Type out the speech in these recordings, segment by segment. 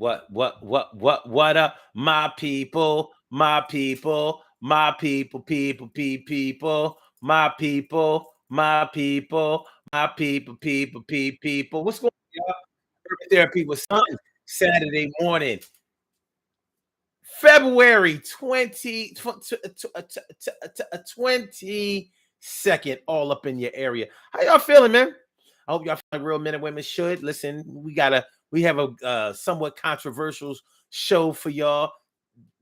What up, my people, my people, my people, people, my people, my people, my people. What's going on, y'all? Urban Therapy with Sun, Saturday morning, February 22nd, all up in your area. How y'all feeling, man? I hope y'all feel like real men and women should. Listen, we have a somewhat controversial show for y'all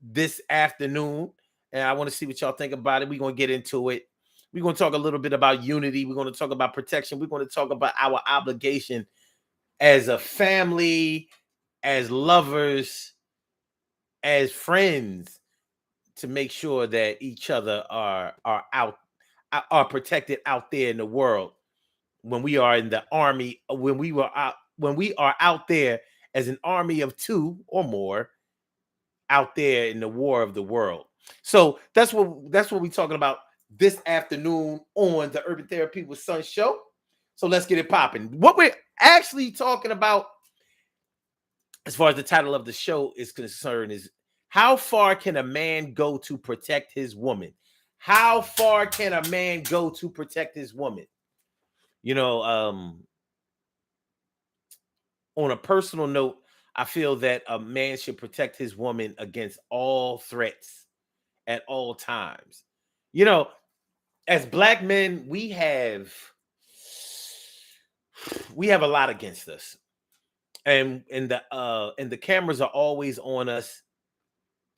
this afternoon, and I want to see what y'all think about it. We're gonna get into it. We're gonna talk a little bit about unity. We're gonna talk about protection. We're gonna talk about our obligation as a family, as lovers, as friends, to make sure that each other are protected out there in the world when we are in the army, when we are out there as an army of two or more out there in the war of the world. So that's what we're talking about this afternoon on the Urban Therapy with Sun show. So let's get it popping. What we're actually talking about, as far as the title of the show is concerned, is how far can a man go to protect his woman? How far can a man go to protect his woman? You know, on a personal note, I feel that a man should protect his woman against all threats at all times. You know, as black men, we have a lot against us. And the cameras are always on us.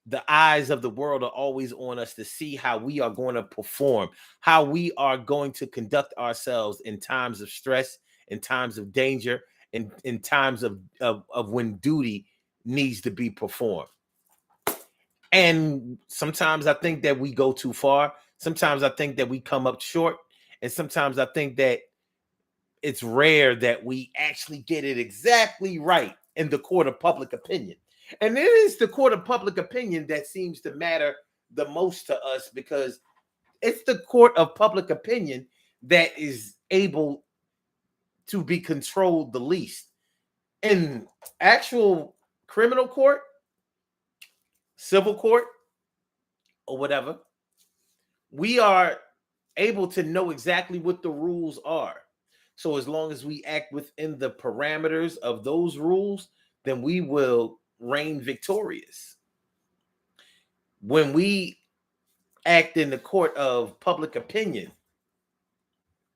The eyes of the world are always on us to see how we are going to perform, how we are going to conduct ourselves in times of stress, in times of danger, in times of when duty needs to be performed. And sometimes I think that we go too far. Sometimes I think that we come up short. And sometimes I think that it's rare that we actually get it exactly right in the court of public opinion. And it is the court of public opinion that seems to matter the most to us, because it's the court of public opinion that is able to be controlled the least. In actual criminal court, civil court, or whatever, we are able to know exactly what the rules are. So as long as we act within the parameters of those rules, then we will reign victorious. When we act in the court of public opinion,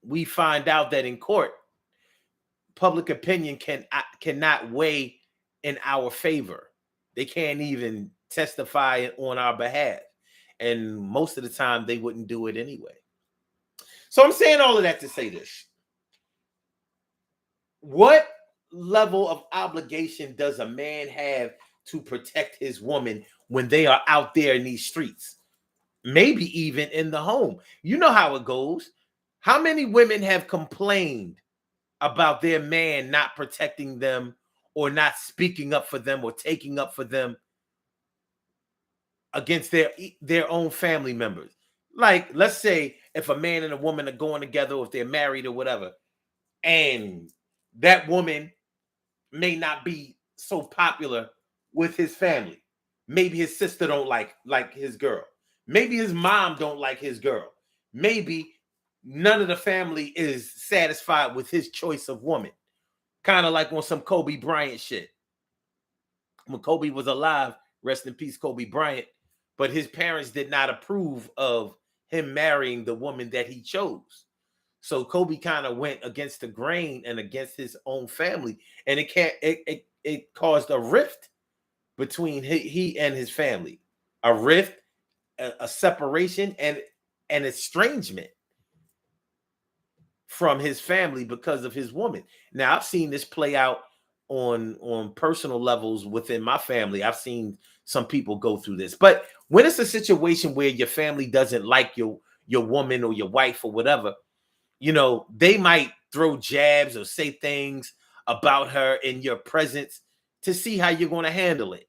we find out that in court, public opinion cannot weigh in our favor. They can't even testify on our behalf. And most of the time, they wouldn't do it anyway. So I'm saying all of that to say this. What level of obligation does a man have to protect his woman when they are out there in these streets? Maybe even in the home. You know how it goes. How many women have complained about their man not protecting them, or not speaking up for them, or taking up for them against their own family members? Like, let's say if a man and a woman are going together, or if they're married or whatever, and that woman may not be so popular with his family. Maybe his sister don't like his girl. Maybe his mom don't like his girl. Maybe none of the family is satisfied with his choice of woman. Kind of like on some Kobe Bryant shit. When Kobe was alive, rest in peace, Kobe Bryant, but his parents did not approve of him marrying the woman that he chose. So Kobe kind of went against the grain and against his own family, and it caused a rift between he and his family, a rift, a separation, and an estrangement from his family because of his woman. Now I've seen this play out on personal levels within my family. I've seen some people go through this, but when it's a situation where your family doesn't like your woman or your wife or whatever, you know, they might throw jabs or say things about her in your presence to see how you're going to handle it.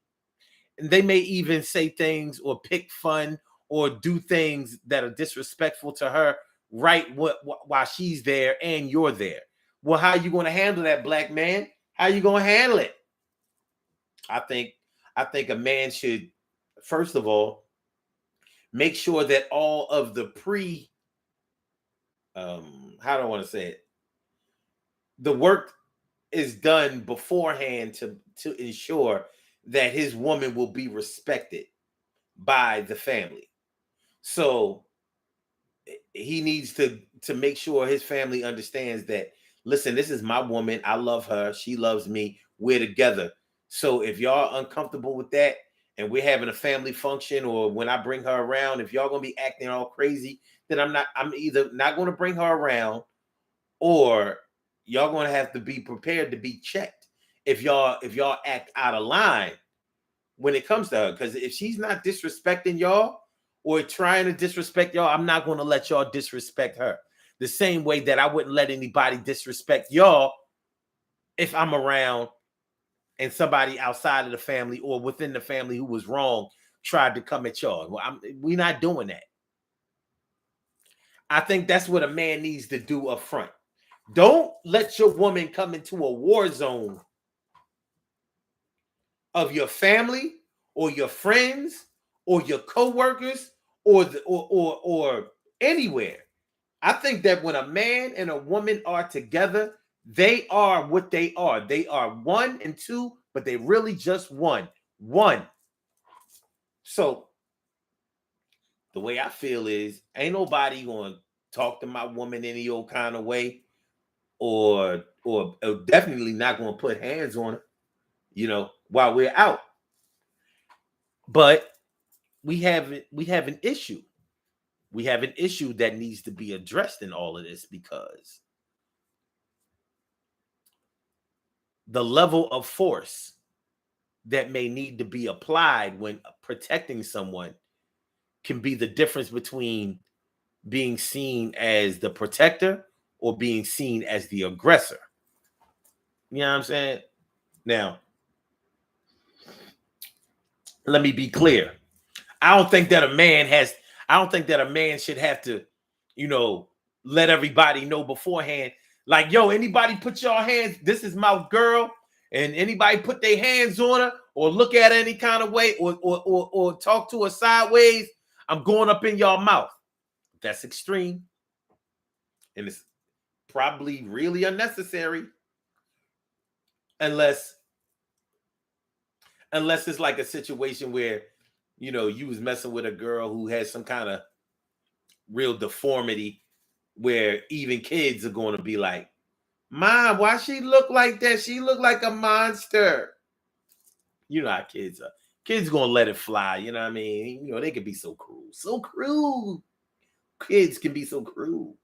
And they may even say things or pick fun or do things that are disrespectful to her right while she's there and you're there. Well, how are you going to handle that, black man? How are you going to handle it? I think I think a man should, first of all, make sure that all of the how do I want to say it? The work is done beforehand to ensure that his woman will be respected by the family. So he needs to make sure his family understands that, listen, this is my woman, I love her, she loves me, we're together. So if y'all uncomfortable with that and we're having a family function, or when I bring her around, if y'all gonna be acting all crazy, then I'm either not gonna bring her around, or y'all gonna have to be prepared to be checked if y'all act out of line when it comes to her. Because if she's not disrespecting y'all or trying to disrespect y'all, I'm not going to let y'all disrespect her. The same way that I wouldn't let anybody disrespect y'all if I'm around and somebody outside of the family or within the family who was wrong tried to come at y'all. Well, we're not doing that. I think that's what a man needs to do up front. Don't let your woman come into a war zone of your family or your friends or your coworkers or anywhere. I think that when a man and a woman are together, they are what they are. They are one and two, but they really just one. One. So the way I feel is, ain't nobody gonna talk to my woman any old kind of way, or definitely not gonna put hands on her, while we're out. But we have an issue. We have an issue that needs to be addressed in all of this, because the level of force that may need to be applied when protecting someone can be the difference between being seen as the protector or being seen as the aggressor. You know what I'm saying? Now, let me be clear. I don't think that a man should have to, you know, let everybody know beforehand. Like, yo, anybody put your hands, this is my girl, and anybody put their hands on her or look at her any kind of way, or talk to her sideways, I'm going up in your mouth. That's extreme. And it's probably really unnecessary, unless it's like a situation where, you was messing with a girl who has some kind of real deformity, where even kids are going to be like, Mom, why she look like that? She look like a monster. You know how kids are. Kids gonna let it fly. You know what I mean? They can be so cruel. So cruel. Kids can be so cruel.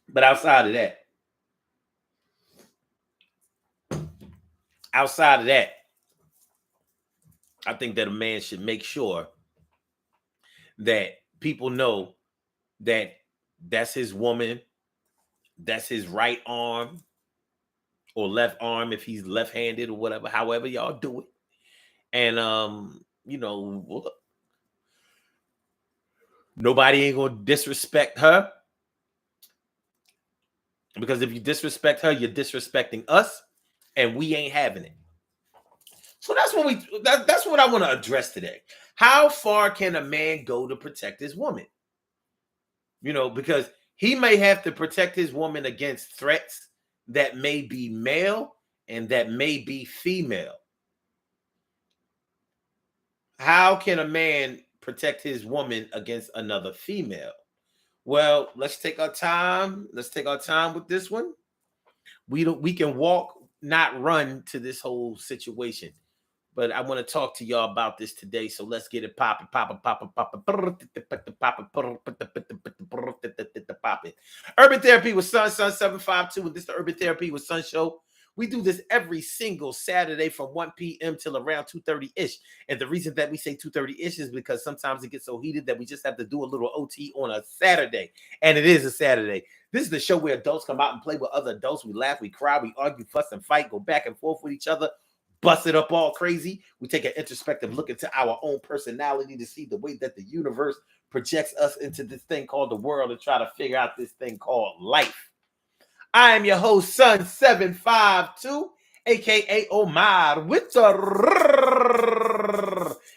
But outside of that, I think that a man should make sure that people know that that's his woman, that's his right arm or left arm if he's left-handed or whatever, however y'all do it. And nobody ain't gonna disrespect her, because if you disrespect her, you're disrespecting us, and we ain't having it. So that's what I want to address today. How far can a man go to protect his woman? Because he may have to protect his woman against threats that may be male and that may be female. How can a man protect his woman against another female? Well, let's take our time. Let's take our time with this one. We can walk, not run, to this whole situation. But I want to talk to y'all about this today. So let's get it popping, popping, popping, popping, popping. Urban Therapy with Sun 752, and this is the Urban Therapy with Sun show. We do this every single Saturday from 1 p.m. till around 2:30-ish. And the reason that we say 2:30-ish is because sometimes it gets so heated that we just have to do a little OT on a Saturday. And it is a Saturday. This is the show where adults come out and play with other adults. We laugh, we cry, we argue, fuss, and fight, go back and forth with each other, bust it up all crazy. We take an introspective look into our own personality to see the way that the universe projects us into this thing called the world, and try to figure out this thing called life. I am your host, Sun 752, aka Omar with the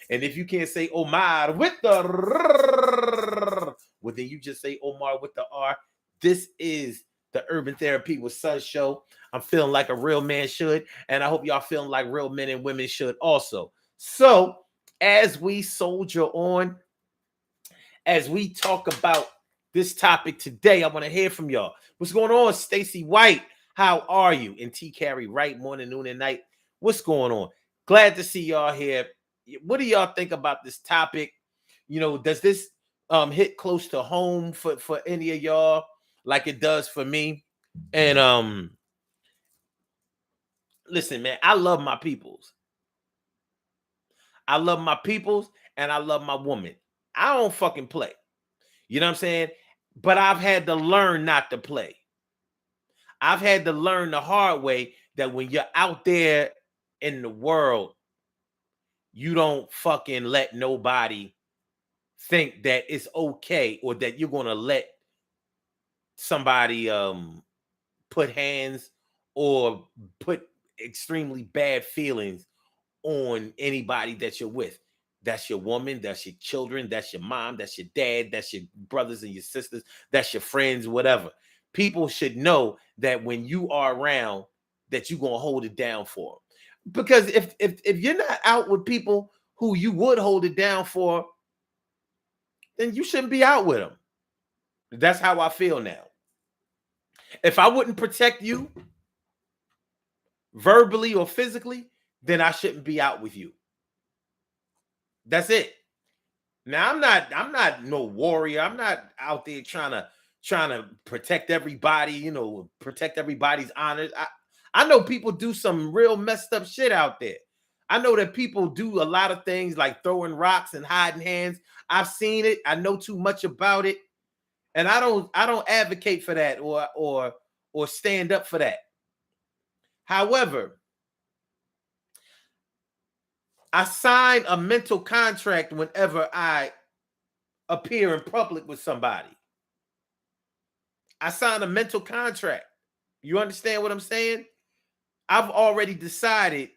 and if you can't say Omar with the well, then you just say Omar with the R. This is the Urban Therapy with Sun show. I'm feeling like a real man should, and I hope y'all feeling like real men and women should also. So, as we soldier on, as we talk about this topic today, I want to hear from y'all. What's going on, Stacy White? How are you? And T. Carey Wright, morning, noon, and night. What's going on? Glad to see y'all here. What do y'all think about this topic? You know, does this hit close to home for any of y'all like it does for me? And listen, man, I love my peoples. I love my peoples and I love my woman. I don't fucking play. You know what I'm saying? But I've had to learn not to play. I've had to learn the hard way that when you're out there in the world, you don't fucking let nobody think that it's okay or that you're going to let somebody put hands or put extremely bad feelings on anybody that you're with. That's your woman, that's your children, that's your mom, that's your dad, that's your brothers and your sisters, that's your friends, whatever. People should know that when you are around, that you're gonna hold it down for them. Because if you're not out with people who you would hold it down for, then you shouldn't be out with them. That's how I feel now. If I wouldn't protect you verbally or physically, then I shouldn't be out with you. That's it. Now I'm not no warrior. I'm not out there trying to protect everybody, you know, protect everybody's honor. I know people do some real messed up shit out there. I know that people do a lot of things like throwing rocks and hiding hands. I've seen it. I know too much about it. And I don't advocate for that or stand up for that. However, I sign a mental contract whenever I appear in public with somebody. I sign a mental contract. You understand what I'm saying? I've already decided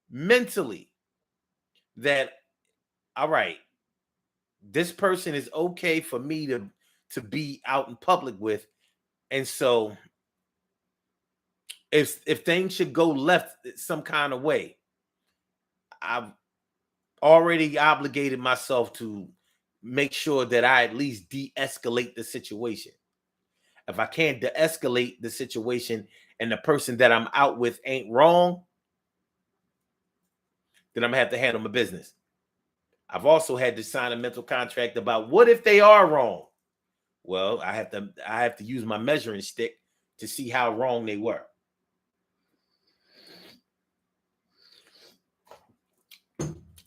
mentally that, all right, this person is okay for me to be out in public with. And so if things should go left some kind of way, I've already obligated myself to make sure that I at least de-escalate the situation. If I can't de-escalate the situation and the person that I'm out with ain't wrong, then I'm gonna have to handle my business. I've also had to sign a mental contract about what if they are wrong. Well, I have to use my measuring stick to see how wrong they were.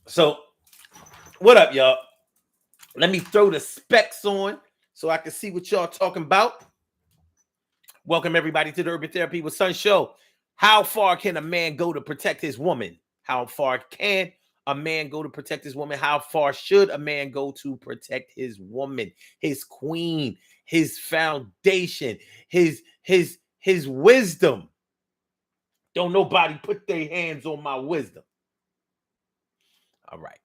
So, what up, y'all? Let me throw the specs on so I can see what y'all talking about. Welcome everybody to the Urban Therapy with Sun show. How far can a man go to protect his woman? How far can a man go to protect his woman? How far should a man go to protect his woman, his queen, his foundation, his wisdom? Don't nobody put their hands on my wisdom. All right.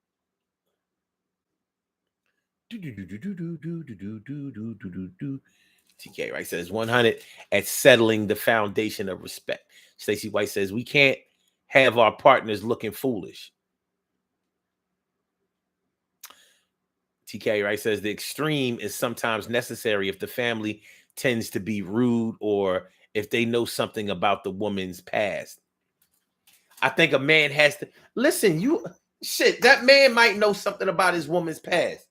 TK Wright says 100 at settling the foundation of respect. Stacey White says we can't have our partners looking foolish. TK Wright says the extreme is sometimes necessary if the family tends to be rude or if they know something about the woman's past. I think a man has to listen. That man might know something about his woman's past.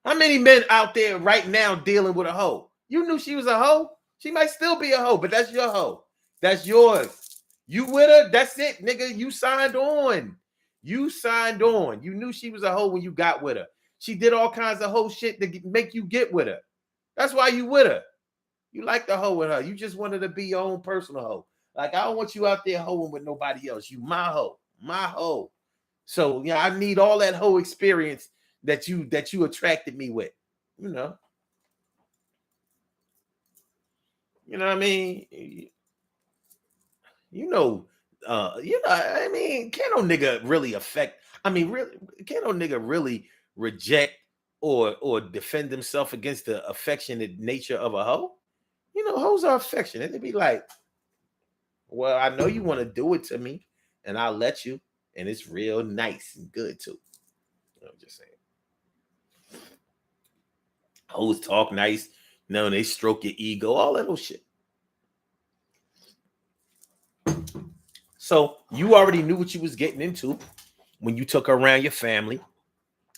How many men out there right now dealing with a hoe? You knew she was a hoe. She might still be a hoe, but that's your hoe. That's yours. You with her? That's it, nigga. You signed on. You signed on. You knew she was a hoe when you got with her. She did all kinds of hoe shit to make you get with her. That's why you with her. You like the hoe with her. You just wanted to be your own personal hoe. Like, I don't want you out there hoeing with nobody else. You my hoe. My hoe. So yeah, I need all that hoe experience that you attracted me with. You know. You know what I mean? You know, I mean, can no nigga really affect? I mean, really, can no nigga really reject or defend himself against the affectionate nature of a hoe? Hoes are affectionate. They be like, well, I know you want to do it to me, and I'll let you, and it's real nice and good too. I'm just saying. Hoes talk nice. No, they stroke your ego, all that little shit. So you already knew what you was getting into when you took her around your family.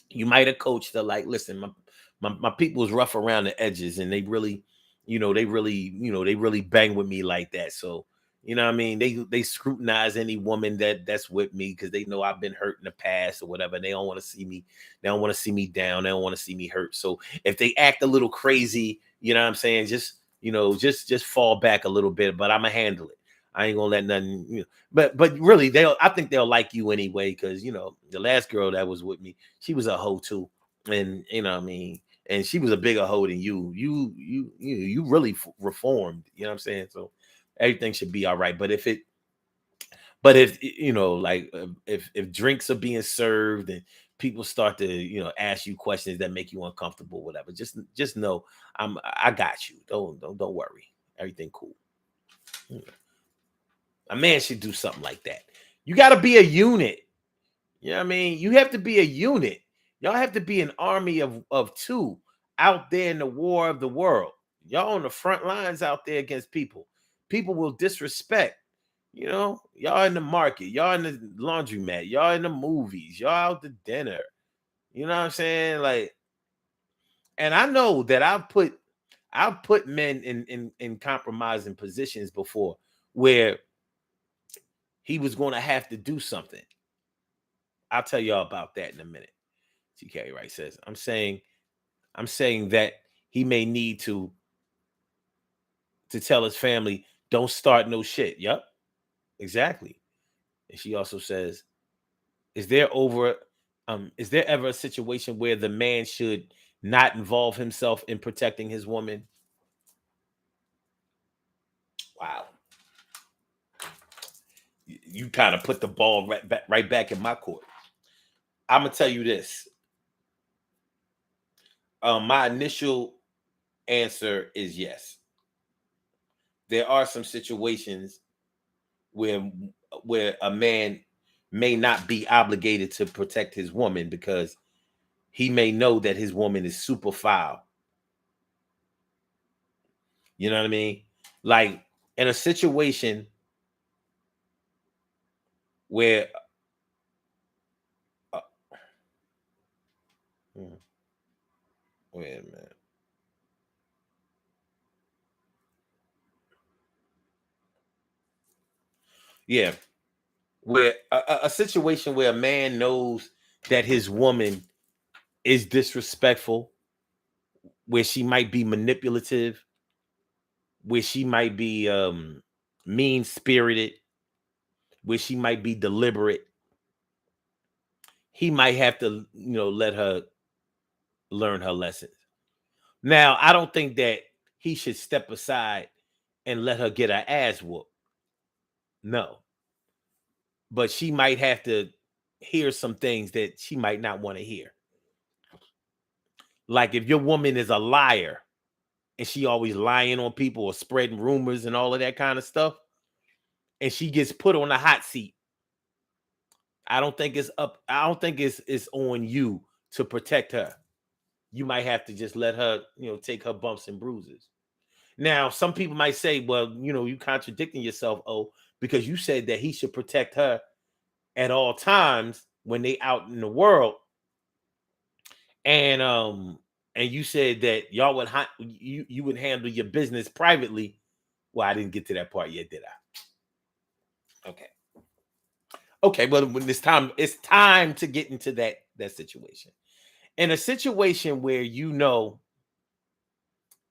You might have coached her like, listen, my people's rough around the edges, and they really, they really bang with me like that. So, what I mean, they scrutinize any woman that's with me because they know I've been hurt in the past or whatever. They don't want to see me, they don't want to see me down, they don't want to see me hurt. So if they act a little crazy, you know what I'm saying, just fall back a little bit, but I'ma handle it. I ain't gonna let nothing, but really I think they'll like you anyway, because the last girl that was with me, she was a hoe too, and what I mean, and she was a bigger hoe than you. You really reformed. You know what I'm saying? So everything should be all right. But if like if drinks are being served and people start to ask you questions that make you uncomfortable, whatever, just know I got you. Don't worry. Everything cool. A man should do something like that. You got to be a unit. You know what I mean? You have to be a unit. Y'all have to be an army of two out there in the war of the world. Y'all on the front lines out there against people. People will disrespect. Y'all in the market, y'all in the laundromat, y'all in the movies, y'all out to dinner. You know what I'm saying? Like, and I know that I've put men in compromising positions before where he was going to have to do something. I'll tell y'all about that in a minute. TK Wright says, I'm saying that he may need to tell his family, don't start no shit. Yep, exactly. And she also says, is there over is there ever a situation where the man should not involve himself in protecting his woman? Wow. You kind of put the ball right back in my court. I'm gonna tell you this. My initial answer is yes. There are some situations where where a man may not be obligated to protect his woman because he may know that his woman is super foul. You know what I mean? Like in a situation where uh, hmm, wait a minute. Yeah, where a situation where a man knows that his woman is disrespectful, where she might be manipulative, where she might be mean spirited, where she might be deliberate, he might have to, let her learn her lessons. Now, I don't think that he should step aside and let her get her ass whooped. No. But she might have to hear some things that she might not want to hear. Like if your woman is a liar and she always lying on people or spreading rumors and all of that kind of stuff, and she gets put on the hot seat, I don't think it's on you to protect her. You might have to just let her, take her bumps and bruises. Now, some people might say, well, you contradicting yourself, because you said that he should protect her at all times when they out in the world. And you said that y'all you would handle your business privately. Well, I didn't get to that part yet, did I? Okay. Okay, but when it's time to get into that situation. In a situation where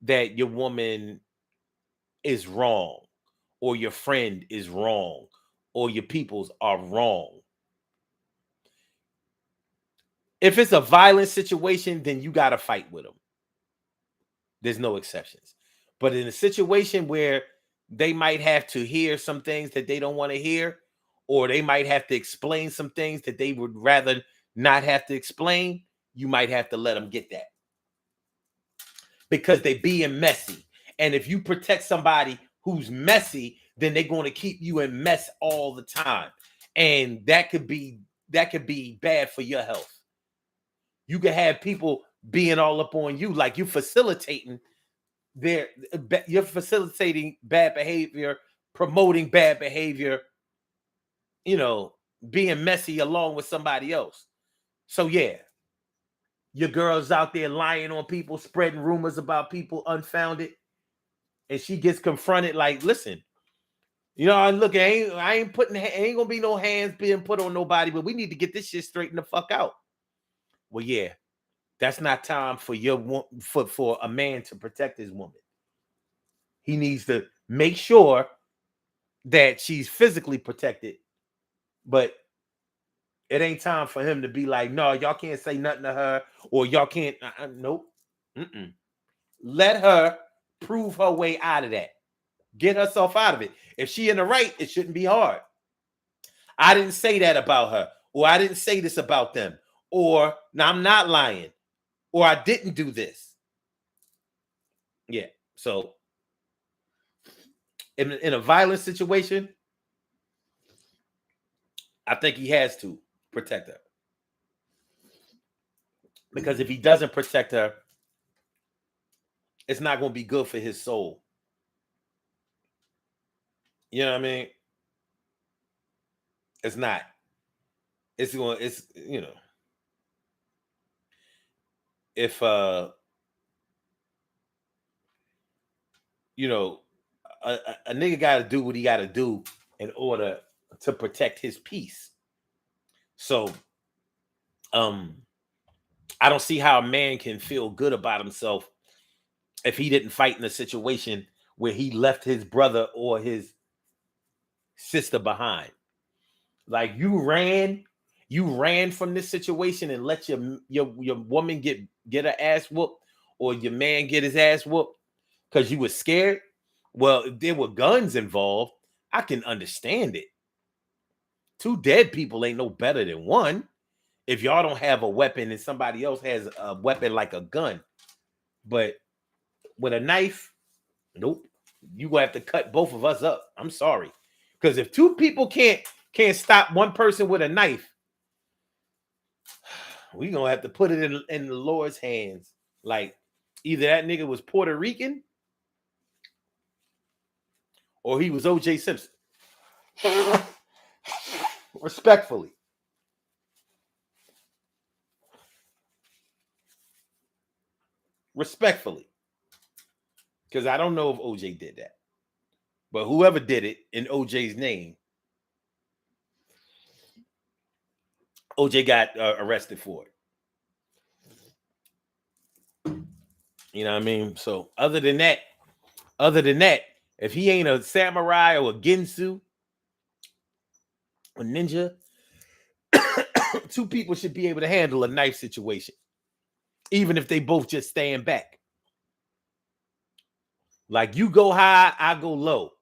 that your woman is wrong, or your friend is wrong, or your peoples are wrong. If it's a violent situation, then you got to fight with them. There's no exceptions. But in a situation where they might have to hear some things that they don't want to hear, or they might have to explain some things that they would rather not have to explain, you might have to let them get that because they being messy. And if you protect somebody who's messy, then they're going to keep you in mess all the time. And that could be bad for your health. You could have people being all up on you, like you're facilitating bad behavior, promoting bad behavior, being messy along with somebody else. So yeah, your girl's out there lying on people, spreading rumors about people unfounded, and she gets confronted like, listen, look, I ain't gonna be no hands being put on nobody, but we need to get this shit straightened the fuck out. Well, yeah, that's not time for for a man to protect his woman. He needs to make sure that she's physically protected, but it ain't time for him to be like, no, y'all can't say nothing to her, or y'all can't. Nope. Mm-mm. Let her prove her way out of that. Get herself out of it. If she in the right, it shouldn't be hard. I didn't say that about her, or I didn't say this about them, or no, I'm not lying, or I didn't do this. Yeah. So in a violent situation, I think he has to protect her. Because if he doesn't protect her, it's not going to be good for his soul. You know what I mean? It's not. It's if a nigga got to do what he got to do in order to protect his peace. So I don't see how a man can feel good about himself if he didn't fight in a situation where he left his brother or his sister behind. Like you ran from this situation and let your woman get her ass whooped, or your man get his ass whooped because you were scared. Well, if there were guns involved, I can understand it. Two dead people ain't no better than one. If y'all don't have a weapon and somebody else has a weapon like a gun, but with a knife, nope. You gonna have to cut both of us up. I'm sorry, because if two people can't stop one person with a knife, we gonna have to put it in the Lord's hands. Like either that nigga was Puerto Rican or he was O.J. Simpson. Respectfully. Because I don't know if OJ did that. But whoever did it in OJ's name, OJ got arrested for it. You know what I mean? So other than that, if he ain't a samurai or a Ginsu, a ninja, two people should be able to handle a knife situation, even if they both just stand back. Like you go high, I go low.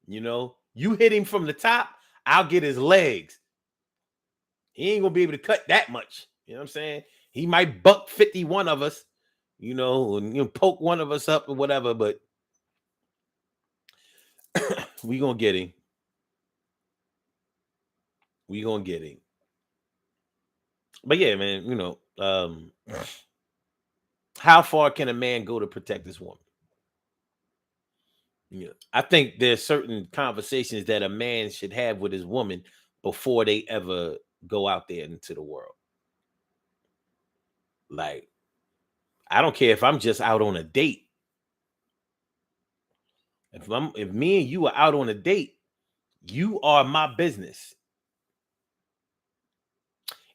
You hit him from the top, I'll get his legs. He ain't gonna be able to cut that much. You know what I'm saying? He might buck 51 of us, and poke one of us up or whatever, but we gonna get him. We gonna get him. But yeah, man, how far can a man go to protect this woman? Yeah, I think there's certain conversations that a man should have with his woman before they ever go out there into the world. Like, I don't care if I'm just out on a date. If me and you are out on a date, you are my business.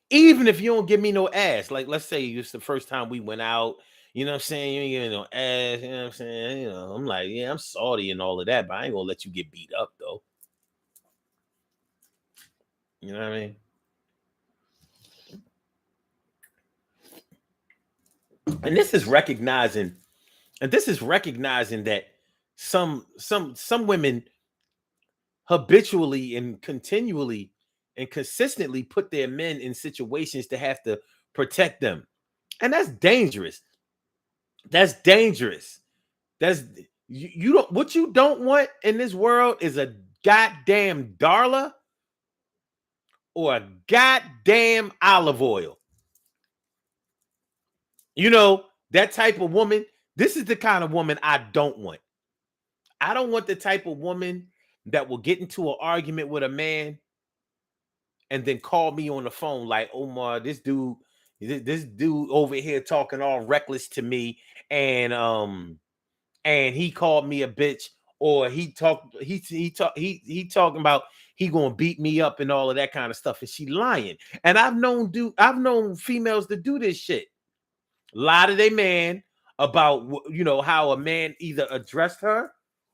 Even if you don't give me no ass, like let's say it's the first time we went out, you know what I'm saying? You ain't giving no ass, you know what I'm saying? I'm like, yeah, I'm salty and all of that, but I ain't gonna let you get beat up though. You know what I mean? And this is recognizing that some women habitually and continually and consistently put their men in situations to have to protect them. And that's dangerous. That's dangerous. That's you don't what you don't want in this world is a goddamn Darla or a goddamn olive oil. You know, that type of woman, this is the kind of woman I don't want. I don't want the type of woman that will get into an argument with a man and then call me on the phone like, Omar, this dude over here talking all reckless to me, and he called me a bitch, or he talking about he gonna beat me up and all of that kind of stuff, and she lying. And I've known females to do this shit. Lie to their man about how a man either addressed her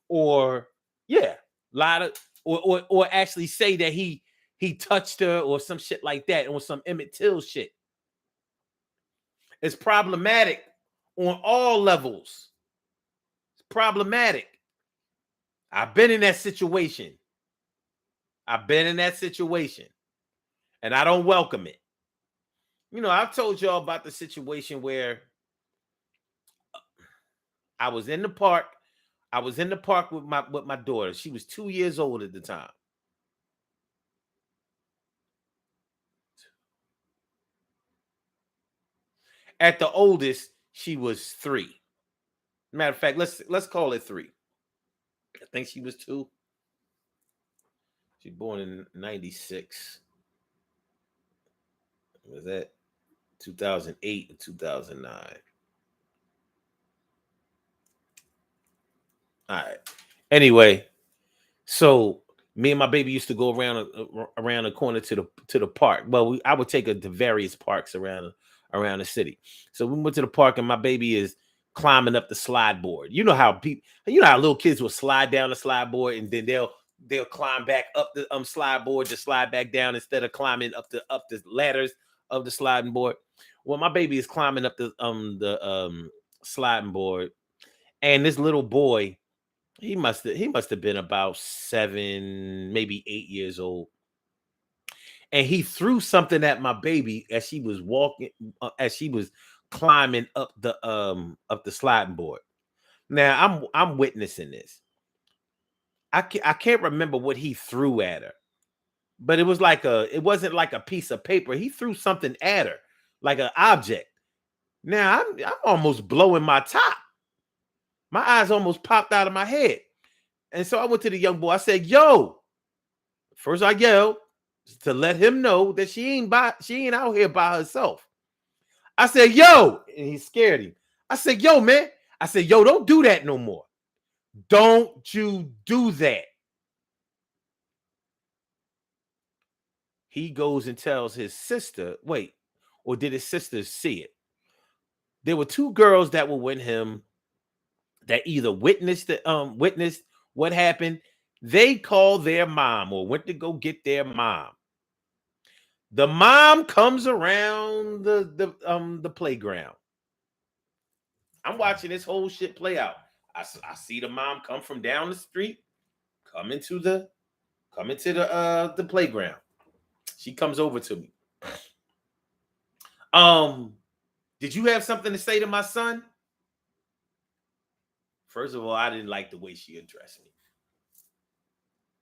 or yeah, lie to or actually say that he touched her or some shit like that, or some Emmett Till shit. It's problematic on all levels. It's problematic. I've been in that situation. And I don't welcome it. I've told y'all about the situation where I was in the park. I was in the park with my daughter. She was 2 years old at the time. At the oldest, she was 3. Matter of fact, let's call it 3. I think she was 2. She born in 96. Was that 2008 and 2009? All right. Anyway, so me and my baby used to go around the corner to the park. Well, I would take her to various parks around the city. So we went to the park, and my baby is climbing up the slide board. You know how little kids will slide down the slide board, and then they'll climb back up the slide board to slide back down instead of climbing up the ladders of the sliding board. Well, my baby is climbing up the sliding board, and this little boy, he must have been about 7, maybe 8 years old. And he threw something at my baby as she was climbing up the sliding board. Now I'm witnessing this. I can't remember what he threw at her, but it wasn't like a piece of paper. He threw something at her, like an object. Now I'm almost blowing my top. My eyes almost popped out of my head. And so I went to the young boy. I said, "Yo!" First I yelled to let him know that she ain't out here by herself. I said, "Yo!" And he scared him. I said, "Yo, man." I said, "Yo, don't do that no more. Don't you do that." He goes and tells his sister, wait, or did his sister see it? There were 2 girls that were with him that either witnessed what happened. They called their mom or went to go get their mom. The mom comes around the playground. I'm watching this whole shit play out. I see the mom come from down the street, come into the playground. She comes over to me. Did you have something to say to my son? First of all, I didn't like the way she addressed me.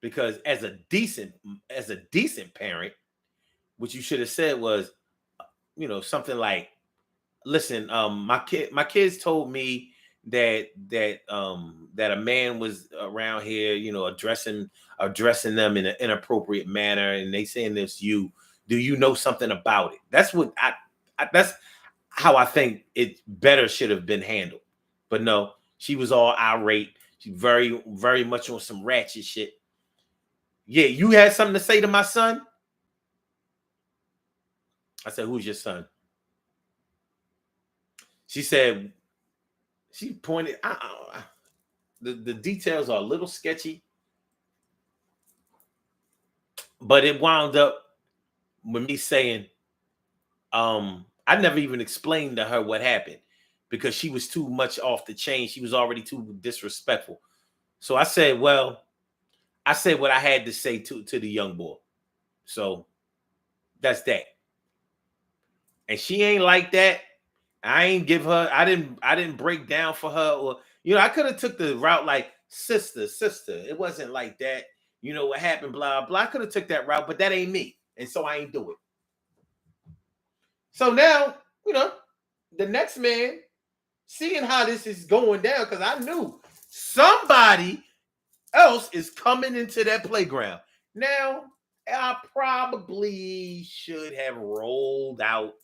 Because as a decent parent, what you should have said was, something like, "Listen, my kids told me that a man was around here, addressing them in an inappropriate manner, and they saying this you. Do you know something about it?" That's what that's how I think it better should have been handled. But no, she was all irate. She very, very much on some ratchet shit. "Yeah, you had something to say to my son?" I said, "Who's your son?" She said, she pointed. The details are a little sketchy, but it wound up with me saying, I never even explained to her what happened because she was too much off the chain. She was already too disrespectful. So I said, "Well, I said what I had to say to the young boy. So that's that. And she ain't like that. I ain't give her, I didn't break down for her, or I could have took the route like sister. It wasn't like that. You know what happened, blah, blah. I could have took that route, but that ain't me. And so I ain't do it. So now, the next man, seeing how this is going down, because I knew somebody else is coming into that playground. Now, I probably should have rolled out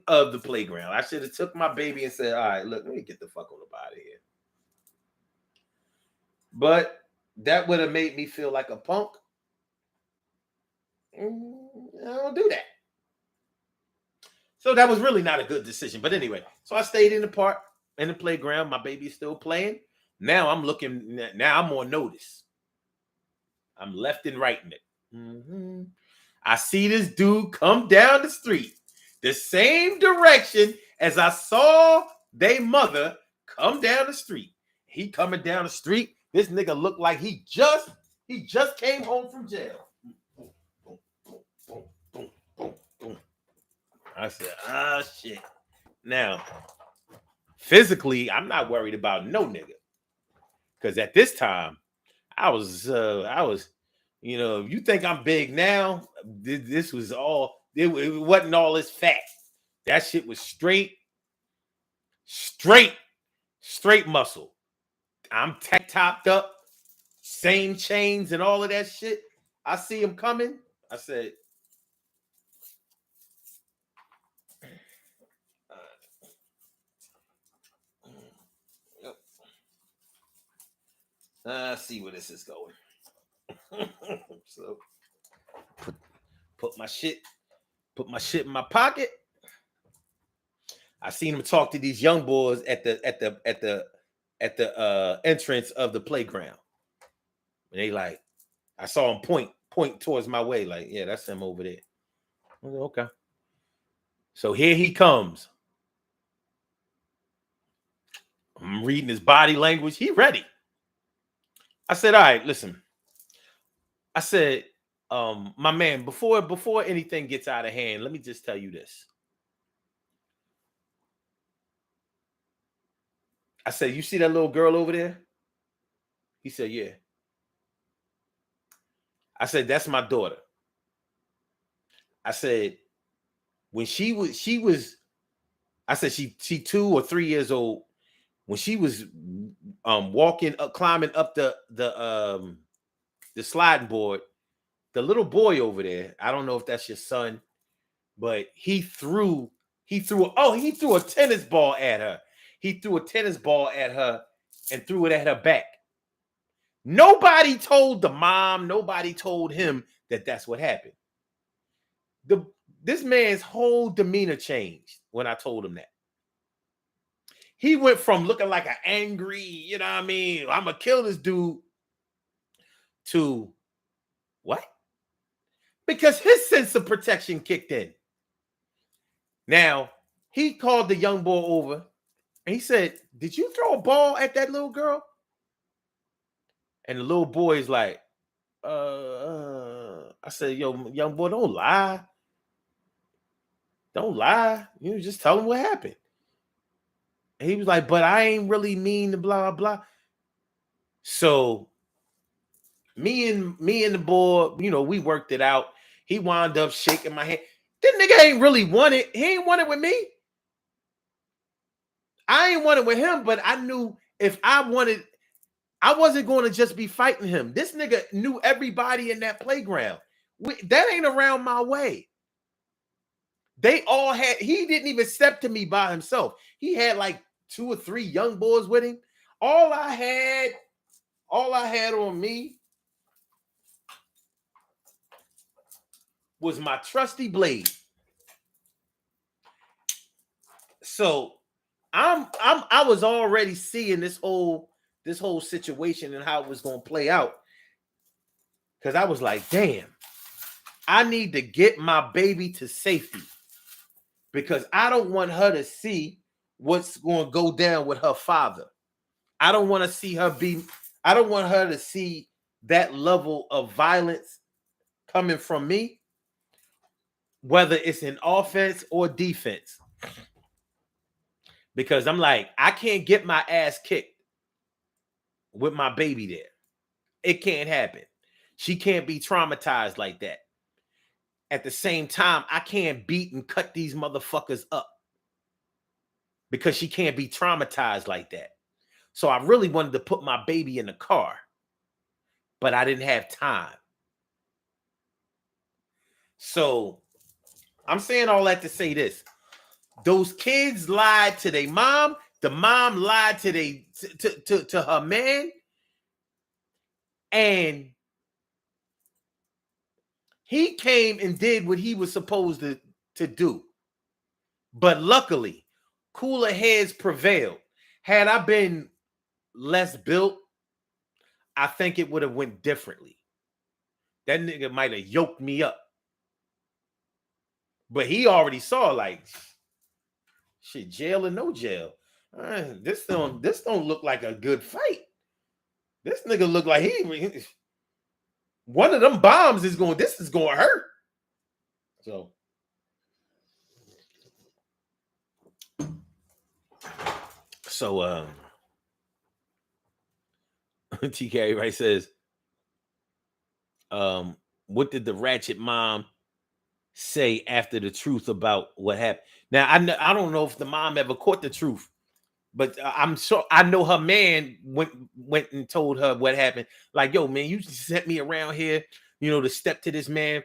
of the playground. I should have took my baby and said, all right, look, let me get the fuck on up out of here. But that would have made me feel like a punk. I don't do that. So that was really not a good decision. But anyway, so I stayed in the park, in the playground. My baby's still playing. Now I'm on notice. I'm left and right in it. Mm-hmm. I see this dude come down the street, the same direction as I saw their mother come down the street. He coming down the street. This nigga looked like he just came home from jail. I said, shit. Now, physically, I'm not worried about no nigga. Because at this time, I was, you think I'm big now? This was all, it wasn't all this fat. That shit was straight muscle. I'm topped up, same chains and all of that shit. I see him coming. I said, see where this is going. So put my shit in my pocket. I seen him talk to these young boys at the entrance of the playground. And they like, I saw him point towards my way, like, yeah, that's him over there. I was like, okay. So here he comes. I'm reading his body language. He ready. I said, all right, listen. I said, my man, before anything gets out of hand, let me just tell you this. I said, you see that little girl over there? He said, yeah. I said, that's my daughter. I said, when she was, I said, she 2 or 3 years old. When she was climbing up the sliding board, the little boy over there, I don't know if that's your son, but he threw a tennis ball at her. He threw a tennis ball at her and threw it at her back. Nobody told the mom, nobody told him that that's what happened. This man's whole demeanor changed when I told him that. He went from looking like an angry, I'm gonna kill this dude, to what? Because his sense of protection kicked in. Now, he called the young boy over and he said, did you throw a ball at that little girl? And the little boy is like, I said, yo, young boy, don't lie. Don't lie. Just tell him what happened. And he was like, but I ain't really mean to blah, blah. So me and the boy, we worked it out. He wound up shaking my hand. This nigga ain't really want it. He ain't want it with me. I ain't want it with him, but I knew if I wanted, I wasn't going to just be fighting him. This nigga knew everybody in that playground. That ain't around my way. He didn't even step to me by himself. He had like 2 or 3 young boys with him. All I had on me was my trusty blade. So I was already seeing this whole situation and how it was going to play out. Because I was like, damn, I need to get my baby to safety. Because I don't want her to see what's going to go down with her father. I don't want to see her I don't want her to see that level of violence coming from me, whether it's in offense or defense. Because I'm like, I can't get my ass kicked with my baby there. It can't happen. She can't be traumatized like that. At the same time, I can't beat and cut these motherfuckers up because she can't be traumatized like that. So I really wanted to put my baby in the car, but I didn't have time. So I'm saying all that to say this. Those kids lied to their mom. The mom lied to her man. And he came and did what he was supposed to do. But luckily, cooler heads prevailed. Had I been less built, I think it would have went differently. That nigga might have yoked me up. But he already saw, like, shit, jail or no jail. This don't look like a good fight. This nigga look like he one of them bombs is going, this is going to hurt. So TK right says, what did the ratchet mom say after the truth about what happened? Now, I don't know if the mom ever caught the truth, but I'm sure I know her man went and told her what happened. Like, yo, man, you sent me around here, to step to this man.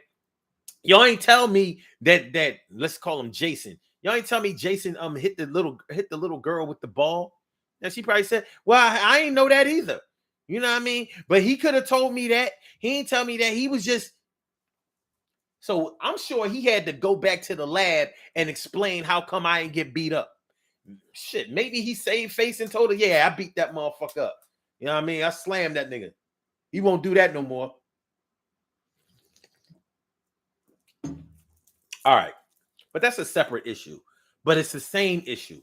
Y'all ain't tell me that let's call him Jason. Y'all ain't tell me Jason hit the little girl with the ball. And she probably said, well, I ain't know that either. You know what I mean? But he could have told me that. He ain't tell me that. He was just. So I'm sure he had to go back to the lab and explain how come I ain't get beat up. Shit, maybe he saved face and told her, yeah, I beat that motherfucker up. You know what I mean? I slammed that nigga. He won't do that no more. All right. But that's a separate issue. But it's the same issue.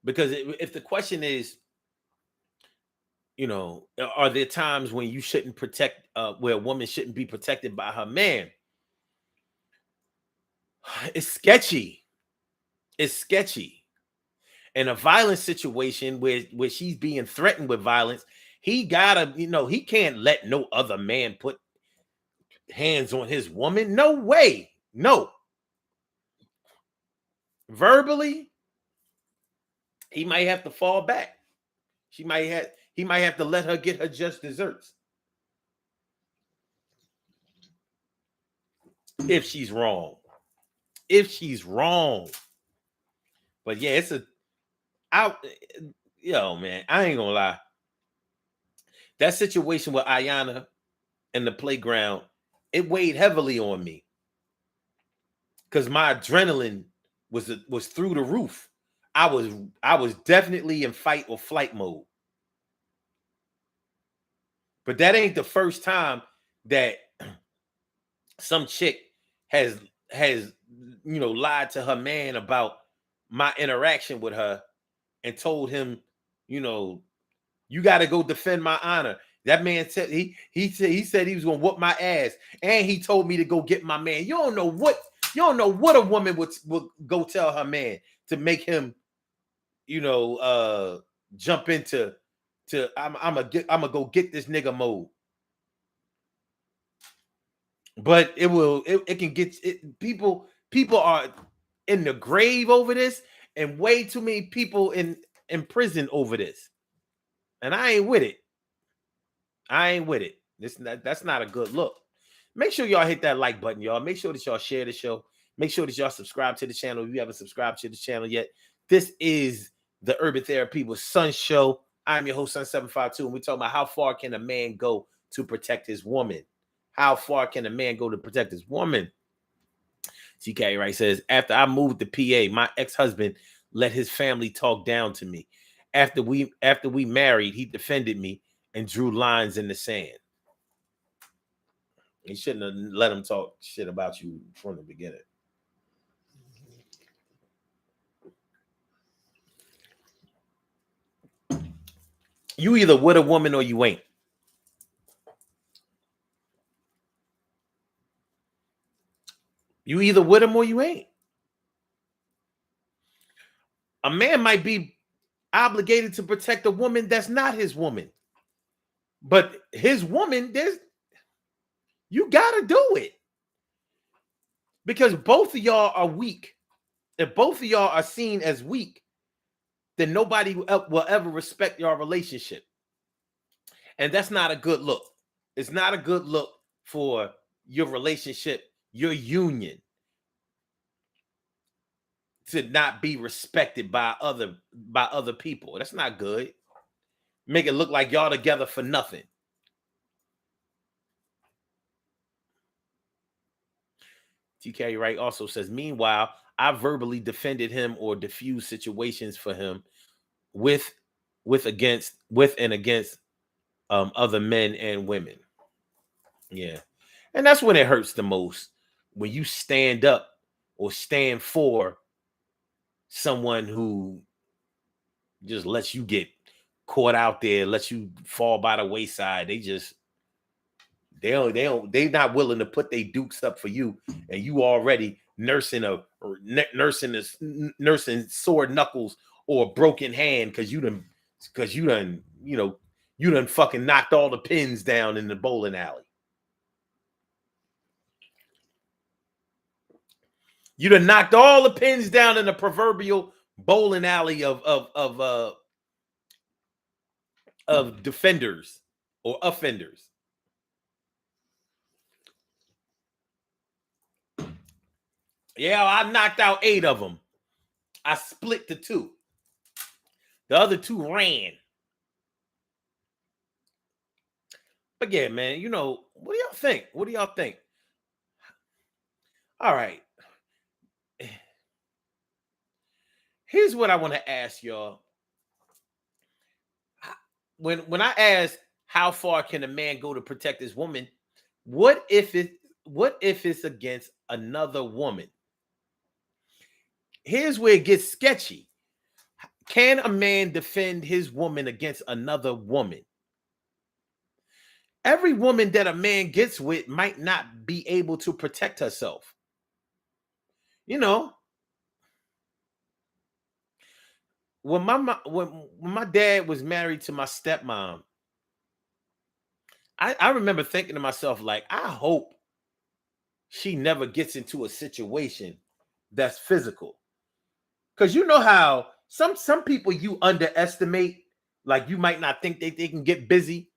Because if the question is, are there times when you shouldn't protect, where a woman shouldn't be protected by her man? It's sketchy. It's sketchy. In a violent situation where she's being threatened with violence, he gotta, he can't let no other man put hands on his woman. No way. No. Verbally, he might have to fall back. He might have to let her get her just desserts. If she's wrong. But yeah, man, I ain't gonna lie. That situation with Ayana in the playground, it weighed heavily on me. Because my adrenaline was through the roof. I was definitely in fight or flight mode. But that ain't the first time that some chick has lied to her man about my interaction with her and told him, you got to go defend my honor. That man said he said he was gonna whoop my ass, and he told me to go get my man. You don't know what a woman would go tell her man to make him, jump into I'm gonna go get this nigga mode. But it can get it. People are in the grave over this, and way too many people in prison over this. And I ain't with it. That's not a good look. Make sure y'all hit that like button, y'all. Make sure that y'all share the show. Make sure that y'all subscribe to the channel if you haven't subscribed to the channel yet. This is the Urban Therapy with Sun Show. I'm your host, Sun752, and we're talking about how far can a man go to protect his woman. How far can a man go to protect his woman? TK right says, after I moved to PA, my ex-husband let his family talk down to me. After we married, he defended me and drew lines in the sand. You shouldn't have let him talk shit about you from the beginning. You either with a woman or you ain't. You either with him or you ain't. A man might be obligated to protect a woman that's not his woman. But his woman, you gotta do it. Because both of y'all are weak. If both of y'all are seen as weak, then nobody will ever respect your relationship. And that's not a good look. It's not a good look for your relationship, your union, to not be respected by other people. That's not good. Make it look like y'all together for nothing. TK Wright also says, meanwhile, I verbally defended him or diffused situations for him with and against other men and women. Yeah. And that's when it hurts the most, when you stand up or stand for someone who just lets you get caught out there, lets you fall by the wayside. They're not willing to put their dukes up for you, and you already nursing sore knuckles or a broken hand because you done fucking knocked all the pins down in the bowling alley. You done knocked all the pins down in the proverbial bowling alley of defenders or offenders. Yeah, I knocked out 8 of them. I split the 2. The other 2 ran. But yeah, man, what do y'all think? What do y'all think? All right. Here's what I want to ask y'all. When I ask how far can a man go to protect his woman, what if it's against another woman? Here's where it gets sketchy. Can a man defend his woman against another woman? Every woman that a man gets with might not be able to protect herself. When my dad was married to my stepmom, I remember thinking to myself, like, I hope she never gets into a situation that's physical. Because you know how some people you underestimate, like you might not think they can get busy,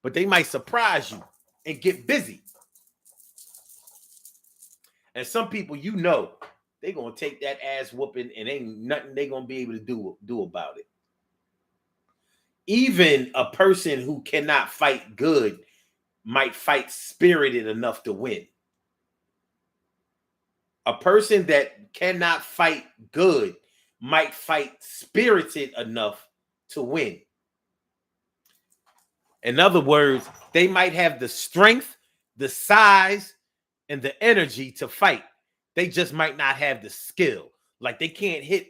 but they might surprise you and get busy. And some people they're gonna take that ass whooping and ain't nothing they're gonna be able to do about it. Even a person who cannot fight good might fight spirited enough to win. A person that cannot fight good might fight spirited enough to win. In other words, they might have the strength, the size, and the energy to fight. They just might not have the skill. Like they can't hit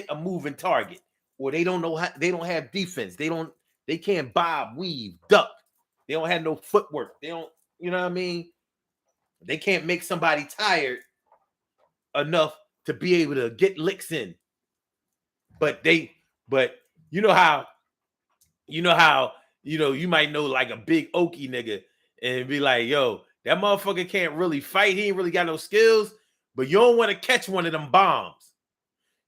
a moving target, or they don't know how, they don't have defense. They can't bob, weave, duck. They don't have no footwork. They don't, you know what I mean? They can't make somebody tired enough to be able to get licks in. But you know how you might know like a big oaky nigga and be like, yo, that motherfucker can't really fight. He ain't really got no skills, but you don't want to catch one of them bombs.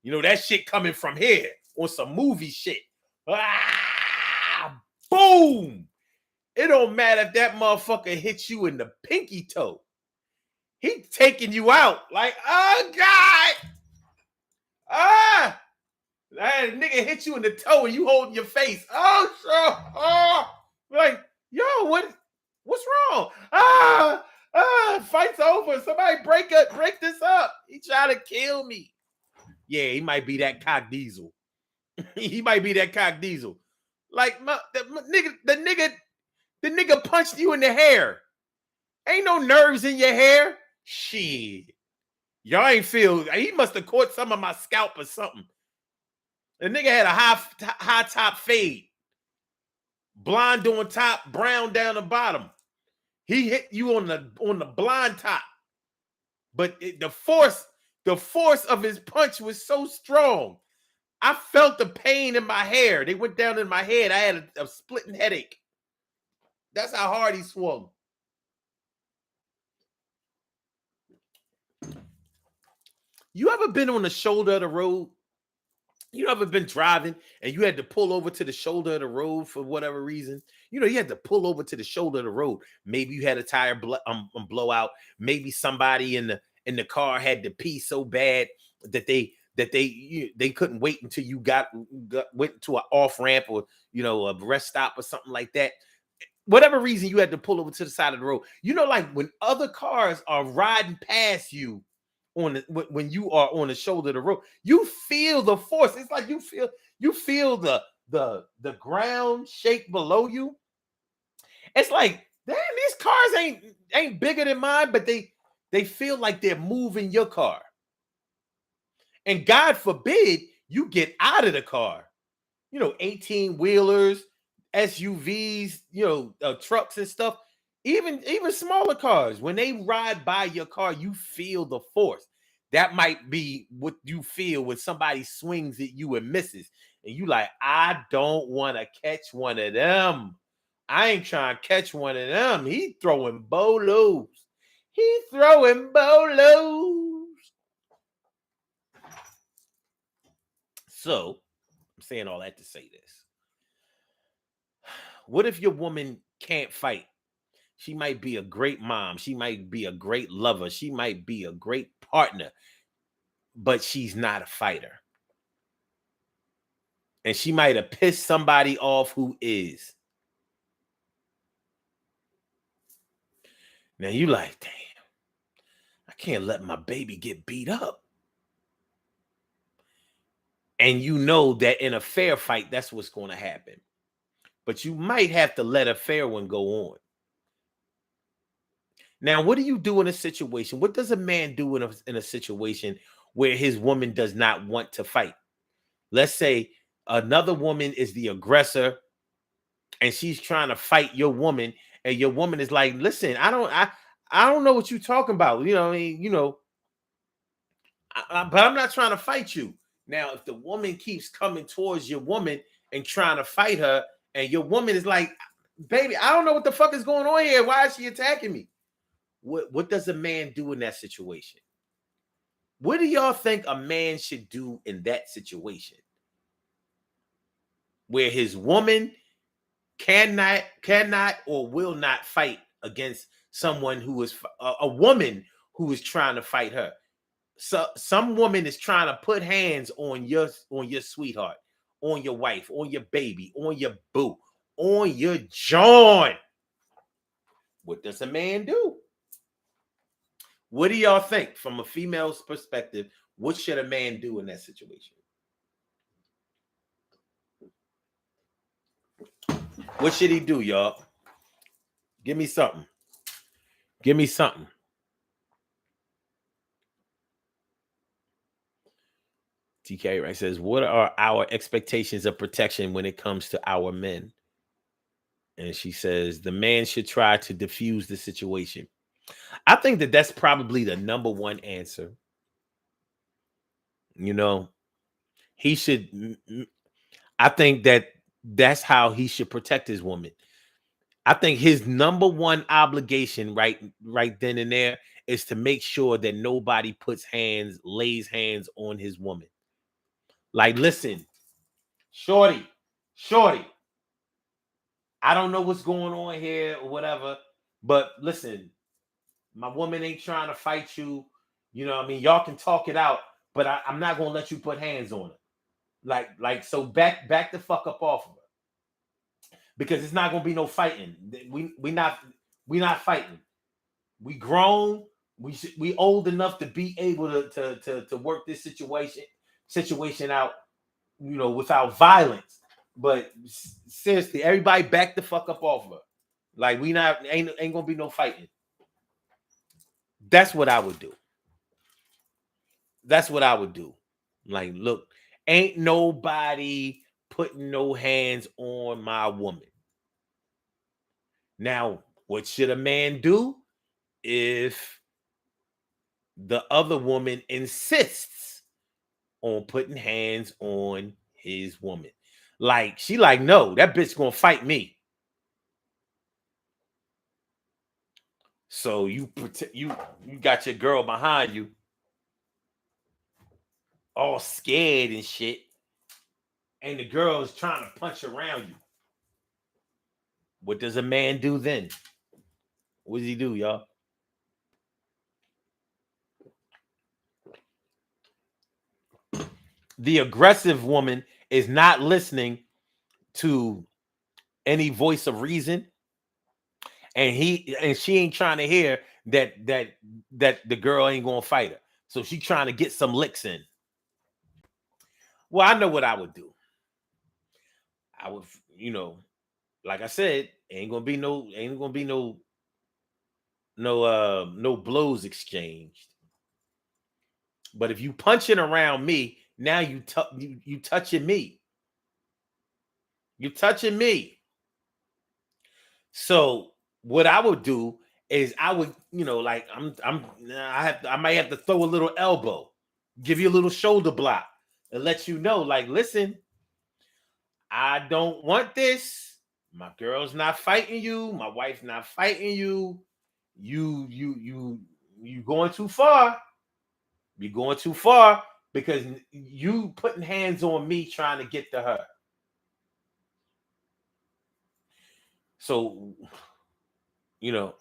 That shit coming from here on some movie shit. Ah, boom. It don't matter if that motherfucker hits you in the pinky toe. He taking you out. Like, oh God. Ah. That nigga hit you in the toe and you holding your face. Oh, sure. Oh. Like, yo, what's wrong? Fight's over. Somebody break this up. He trying to kill me. Yeah, he might be that cock diesel. He might be that cock diesel. Like the nigga punched you in the hair. Ain't no nerves in your hair. Shit. Y'all ain't feel. He must have caught some of my scalp or something. The nigga had a high top fade. Blonde on top, brown down the bottom. He hit you on the blind top, but the force of his punch was so strong. I felt the pain in my hair. They went down in my head. I had a splitting headache. That's how hard he swung. You ever been on the shoulder of the road? You ever been driving and you had to pull over to the shoulder of the road for whatever reason? You had to pull over to the shoulder of the road. Maybe you had a tire blowout. Maybe somebody in the car had to pee so bad that they couldn't wait until you went to an off ramp or a rest stop or something like that. Whatever reason you had to pull over to the side of the road. Like when other cars are riding past you when you are on the shoulder of the road, you feel the force. It's like you feel the ground shake below you. It's like, damn, these cars ain't bigger than mine, but they feel like they're moving your car. And God forbid you get out of the car. 18 wheelers, SUVs, trucks and stuff. Even smaller cars, when they ride by your car, you feel the force. That might be what you feel when somebody swings at you and misses, and you like, I don't want to catch one of them. I ain't trying to catch one of them. He throwing bolos. He throwing bolos. So I'm saying all that to say this. What if your woman can't fight? She might be a great mom. She might be a great lover. She might be a great partner, but she's not a fighter. And she might have pissed somebody off who is. Now you like, damn, I can't let my baby get beat up. And you know that in a fair fight, that's what's going to happen. But you might have to let a fair one go on. Now, what do you do in a situation? What does a man do in a situation where his woman does not want to fight? Let's say another woman is the aggressor and she's trying to fight your woman, and your woman is like, listen, I don't know what you're talking about. What I mean, but I'm not trying to fight you. Now, if the woman keeps coming towards your woman and trying to fight her, and your woman is like, baby, I don't know what the fuck is going on here. Why is she attacking me? What does a man do in that situation? What do y'all think a man should do in that situation? Where his woman cannot or will not fight against someone who is a woman who is trying to fight her. So some woman is trying to put hands on your sweetheart, on your wife, on your baby, on your boo, on your joint. What does a man do? What do y'all think from a female's perspective? What should a man do in that situation? What should he do, y'all? Give me something. Give me something. TK right says, what are our expectations of protection when it comes to our men? And she says, the man should try to diffuse the situation. I think that that's probably the number one answer. He should, I think that that's how he should protect his woman. I think his number one obligation right then and there is to make sure that nobody lays hands on his woman. Like, listen, shorty, I don't know what's going on here or whatever, but listen, my woman ain't trying to fight you. You know what I mean? Y'all can talk it out, but I'm not gonna let you put hands on her. So back the fuck up off of her. Because it's not gonna be no fighting. We not fighting. We grown. We old enough to be able to work this situation out, without violence. But seriously, everybody back the fuck up off of her. Like, we not ain't gonna be no fighting. That's what I would do. That's what I would do. Like, look, ain't nobody putting no hands on my woman. Now, what should a man do if the other woman insists on putting hands on his woman? Like, she like, no, that bitch gonna fight me. So you got your girl behind you, all scared and shit, and the girl is trying to punch around you. What does a man do then? What does he do, y'all? The aggressive woman is not listening to any voice of reason, and she ain't trying to hear that the girl ain't gonna fight her. So she trying to get some licks in. Well, I know what I would do. I would, like I said, ain't gonna be no blows exchanged. But if you punching around me, now you touching me. You touching me. So what I would do is I would, like I might have to throw a little elbow, give you a little shoulder block, and let you know, like, listen, I don't want this. My girl's not fighting you. My wife's not fighting you. You going too far. You're going too far because you putting hands on me trying to get to her. So, you know,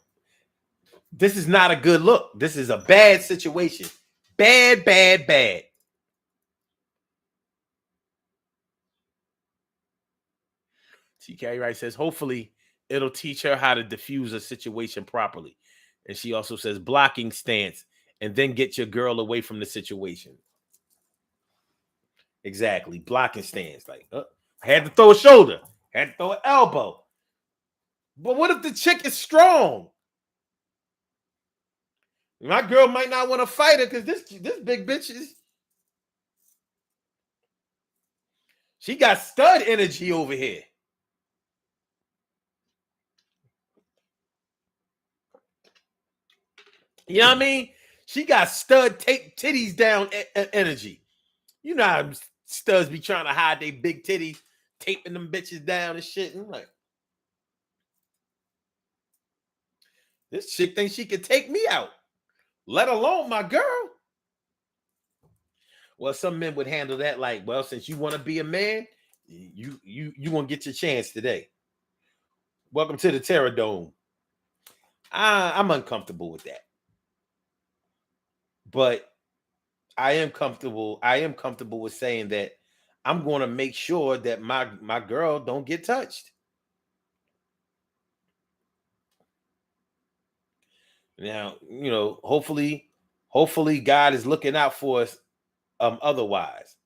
this is not a good look. This is a bad situation. Bad, bad, bad. TK Wright says, hopefully it'll teach her how to diffuse a situation properly. And she also says, blocking stance and then get your girl away from the situation. Exactly. Blocking stance. Like, I had to throw a shoulder, had to throw an elbow. But what if the chick is strong? My girl might not want to fight her because this big bitch she got stud energy over here. You know what I mean? She got stud take titties down energy. You know how studs be trying to hide their big titties, taping them bitches down and shit. And I'm like, this chick thinks she could take me out, let alone my girl. Well, some men would handle that like, well, since you want to be a man, you gonna get your chance today. Welcome to the Terror Dome. I'm uncomfortable with that, but I am comfortable. I am comfortable with saying that I'm going to make sure that my girl don't get touched. Now, hopefully God is looking out for us otherwise.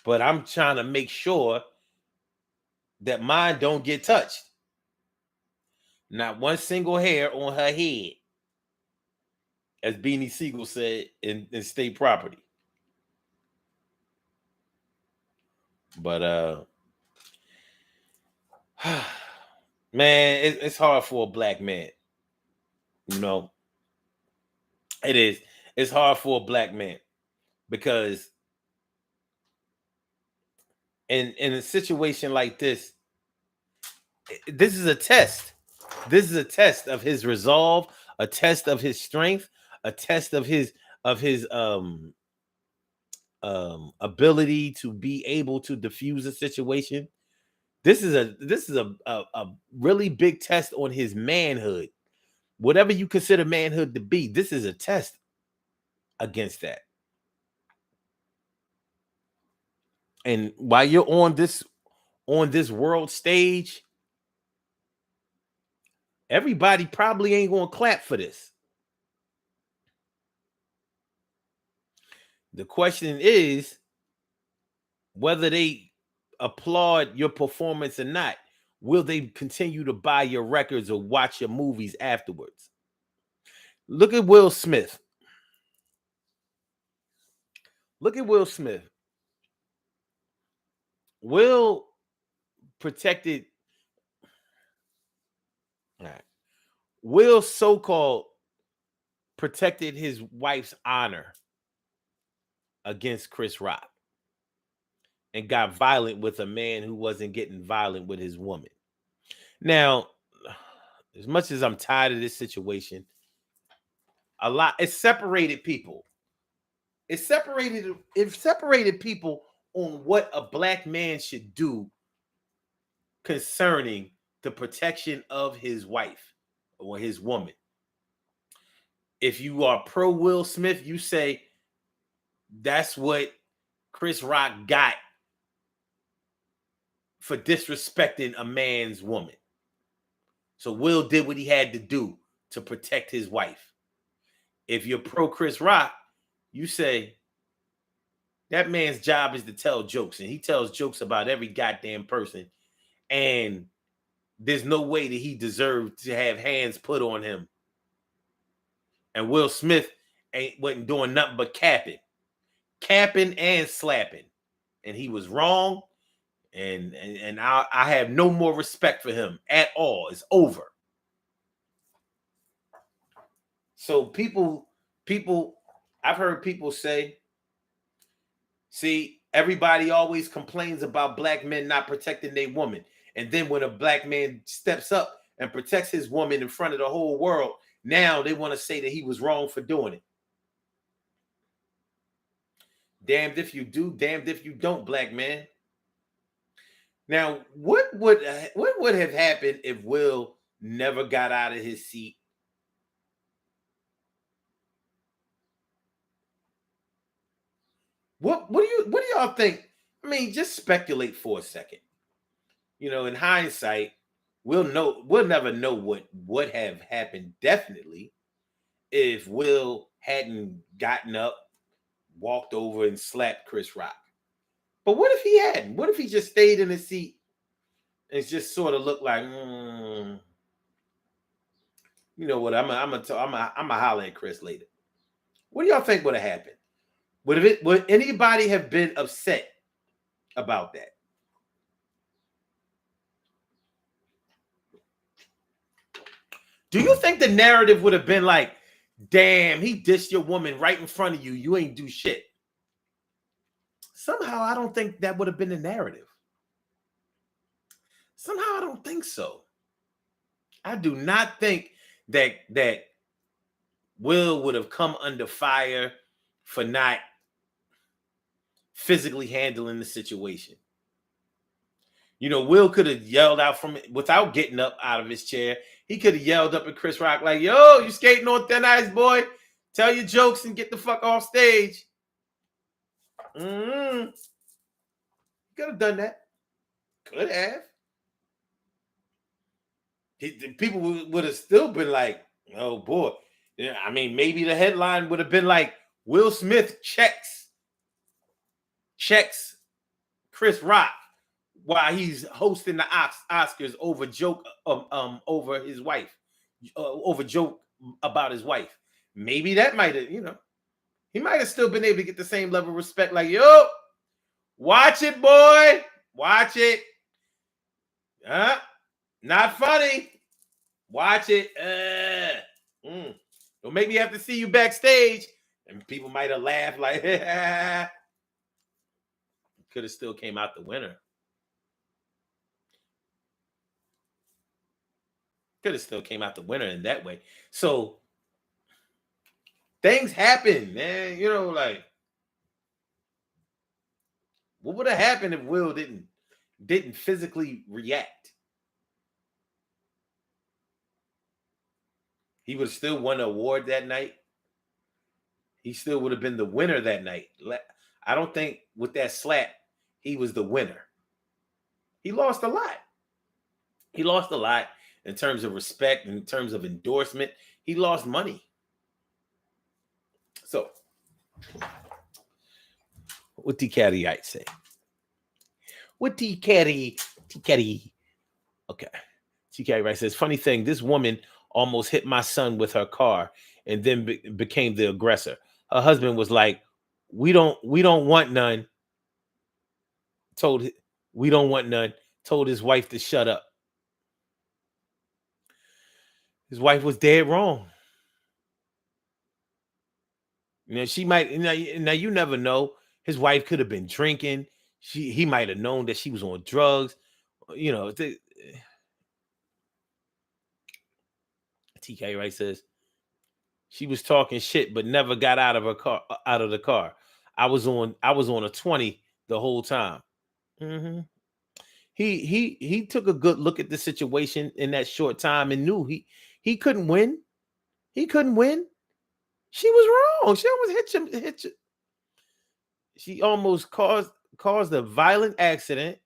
But I'm trying to make sure that mine don't get touched. Not one single hair on her head, as Beanie Siegel said in State Property. But man, it's hard for a black man. You know, it is. It's hard for a black man because in a situation like this is a test. This is a test of his resolve, a test of his strength, a test of his ability to be able to diffuse a situation. This is a really big test on his manhood. Whatever you consider manhood to be, this is a test against that. And while you're on this world stage, everybody probably ain't gonna clap for this. The question is whether they applaud your performance or not. Will they continue to buy your records or watch your movies afterwards? Look at Will Smith. Look at Will Smith. Will protected All right. Will so-called protected his wife's honor against Chris Rock and got violent with a man who wasn't getting violent with his woman. Now, as much as I'm tired of this situation, it separated people. It separated people on what a black man should do concerning the protection of his wife or his woman. If you are pro Will Smith, you say that's what Chris Rock got for disrespecting a man's woman. So Will did what he had to do to protect his wife. If you're pro Chris Rock, you say that man's job is to tell jokes, and he tells jokes about every goddamn person. And there's no way that he deserved to have hands put on him. And Will Smith wasn't doing nothing but capping and slapping. And he was wrong. And I have no more respect for him at all. It's over. So people, I've heard people say, see, everybody always complains about black men not protecting their woman. And then when a black man steps up and protects his woman in front of the whole world, now they want to say that he was wrong for doing it. Damned if you do, damned if you don't, black man. Now, what would have happened if Will never got out of his seat? What do y'all think? I mean, just speculate for a second. You know, in hindsight, we'll never know what would have happened definitely if Will hadn't gotten up, walked over, and slapped Chris Rock. But what if he hadn't? What if he just stayed in his seat and just sort of looked like, you know what? I'm gonna holler at Chris later. What do y'all think would have happened? Would anybody have been upset about that? Do you think the narrative would have been like, damn, he dissed your woman right in front of you. You ain't do shit. Somehow, I don't think that would have been the narrative. Somehow, I don't think so. I do not think that Will would have come under fire for not physically handling the situation. You know, Will could have yelled out from it without getting up out of his chair. He could have yelled up at Chris Rock like, yo, you skating on thin ice, boy. Tell your jokes and get the fuck off stage. Could have done that. Could have. People would have still been like, oh, boy. Yeah, I mean, maybe the headline would have been like, Will Smith checks Chris Rock while he's hosting the Oscars over joke over his wife, over joke about his wife. Maybe that might have, you know, he might have still been able to get the same level of respect. Like, yo, watch it, boy, watch it. Not funny. Watch it. Don't make me have to see you backstage. And people might have laughed like, could have still came out the winner. Could have still came out the winner in that way. So things happen, man. You know, like what would have happened if Will didn't physically react? He would have still won an award that night. He still would have been the winner that night. I don't think with that slap, he was the winner. He lost a lot. He lost a lot in terms of respect, in terms of endorsement. He lost money. So, what T-Caddy say? What T-Caddy? Okay. T-Caddy says, funny thing, this woman almost hit my son with her car and then became the aggressor. Her husband was like, we don't want none. We don't want none. Told his wife to shut up. His wife was dead wrong. She might now you never know. His wife could have been drinking. He might have known that she was on drugs. You know, TK Wright says she was talking shit but never got out of the car. I was on a 20 the whole time. Hmm. He took a good look at the situation in that short time and knew he couldn't win. He couldn't win. She was wrong. She almost hit you. She almost caused a violent accident,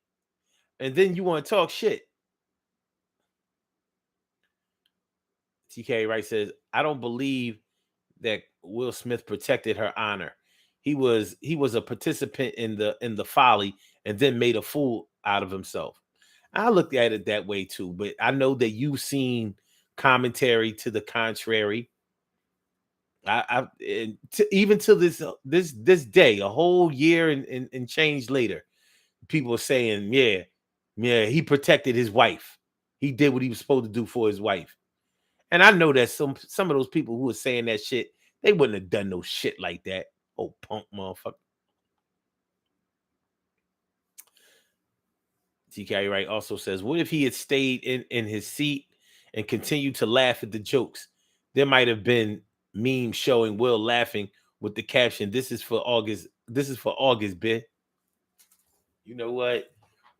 and then you want to talk shit. TK Wright says, I don't believe that Will Smith protected her honor. He was a participant in the folly and then made a fool out of himself. I looked at it that way too, but I know that you've seen commentary to the contrary. Even to this day, a whole year and change later, people are saying, yeah, he protected his wife. He did what he was supposed to do for his wife. And I know that some of those people who are saying that shit, they wouldn't have done no shit like that. Oh, punk motherfucker. TK Wright also says, what if he had stayed in his seat and continued to laugh at the jokes? There might have been memes showing Will laughing with the caption, this is for August. This is for August, bitch. You know what?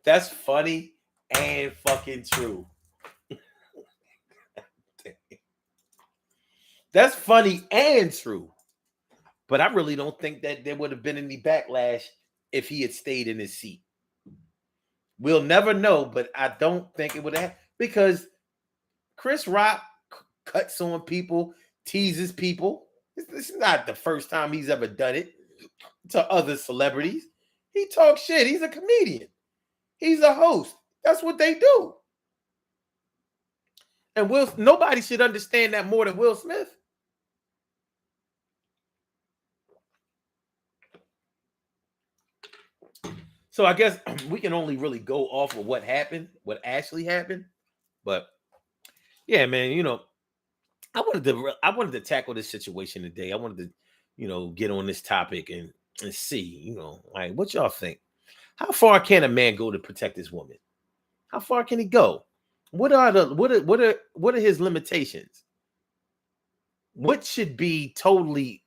That's funny and fucking true. That's funny and true. But I really don't think that there would have been any backlash if he had stayed in his seat. We'll never know, but I don't think it would have, because Chris Rock cuts on people, teases people. It's not the first time he's ever done it to other celebrities. He talks shit. He's a comedian. He's a host. That's what they do. And nobody should understand that more than Will Smith. So I guess we can only really go off of what happened, what actually happened. But yeah, man, I wanted to tackle this situation today. I wanted to, get on this topic and see, like what y'all think. How far can a man go to protect his woman? How far can he go? What are his limitations? What should be totally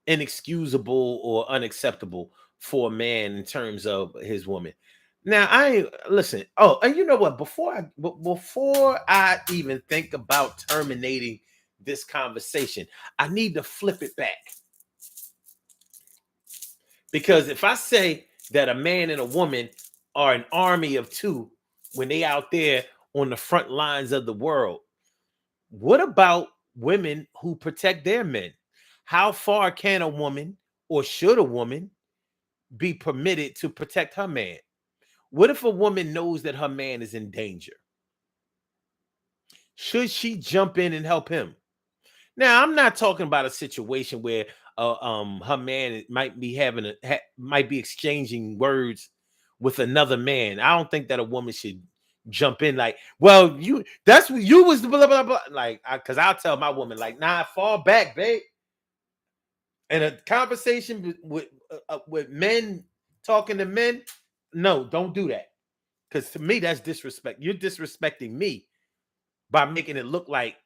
inexcusable or unacceptable for a man in terms of his woman? Now, I listen. Oh, and you know what? Before I even think about terminating this conversation, I need to flip it back, because if I say that a man and a woman are an army of two when they out there on the front lines of the world, what about women who protect their men? How far can a woman, or should a woman, be permitted to protect her man? What if a woman knows that her man is in danger? Should she jump in and help him? Now, I'm not talking about a situation where her man might be exchanging words with another man. I don't think that a woman should jump in like, well, that's what you was blah blah blah. Like, because I'll tell my woman, like, nah, fall back, babe. And a conversation with men talking to men, no, don't do that. Because to me, that's disrespect. You're disrespecting me by making it look like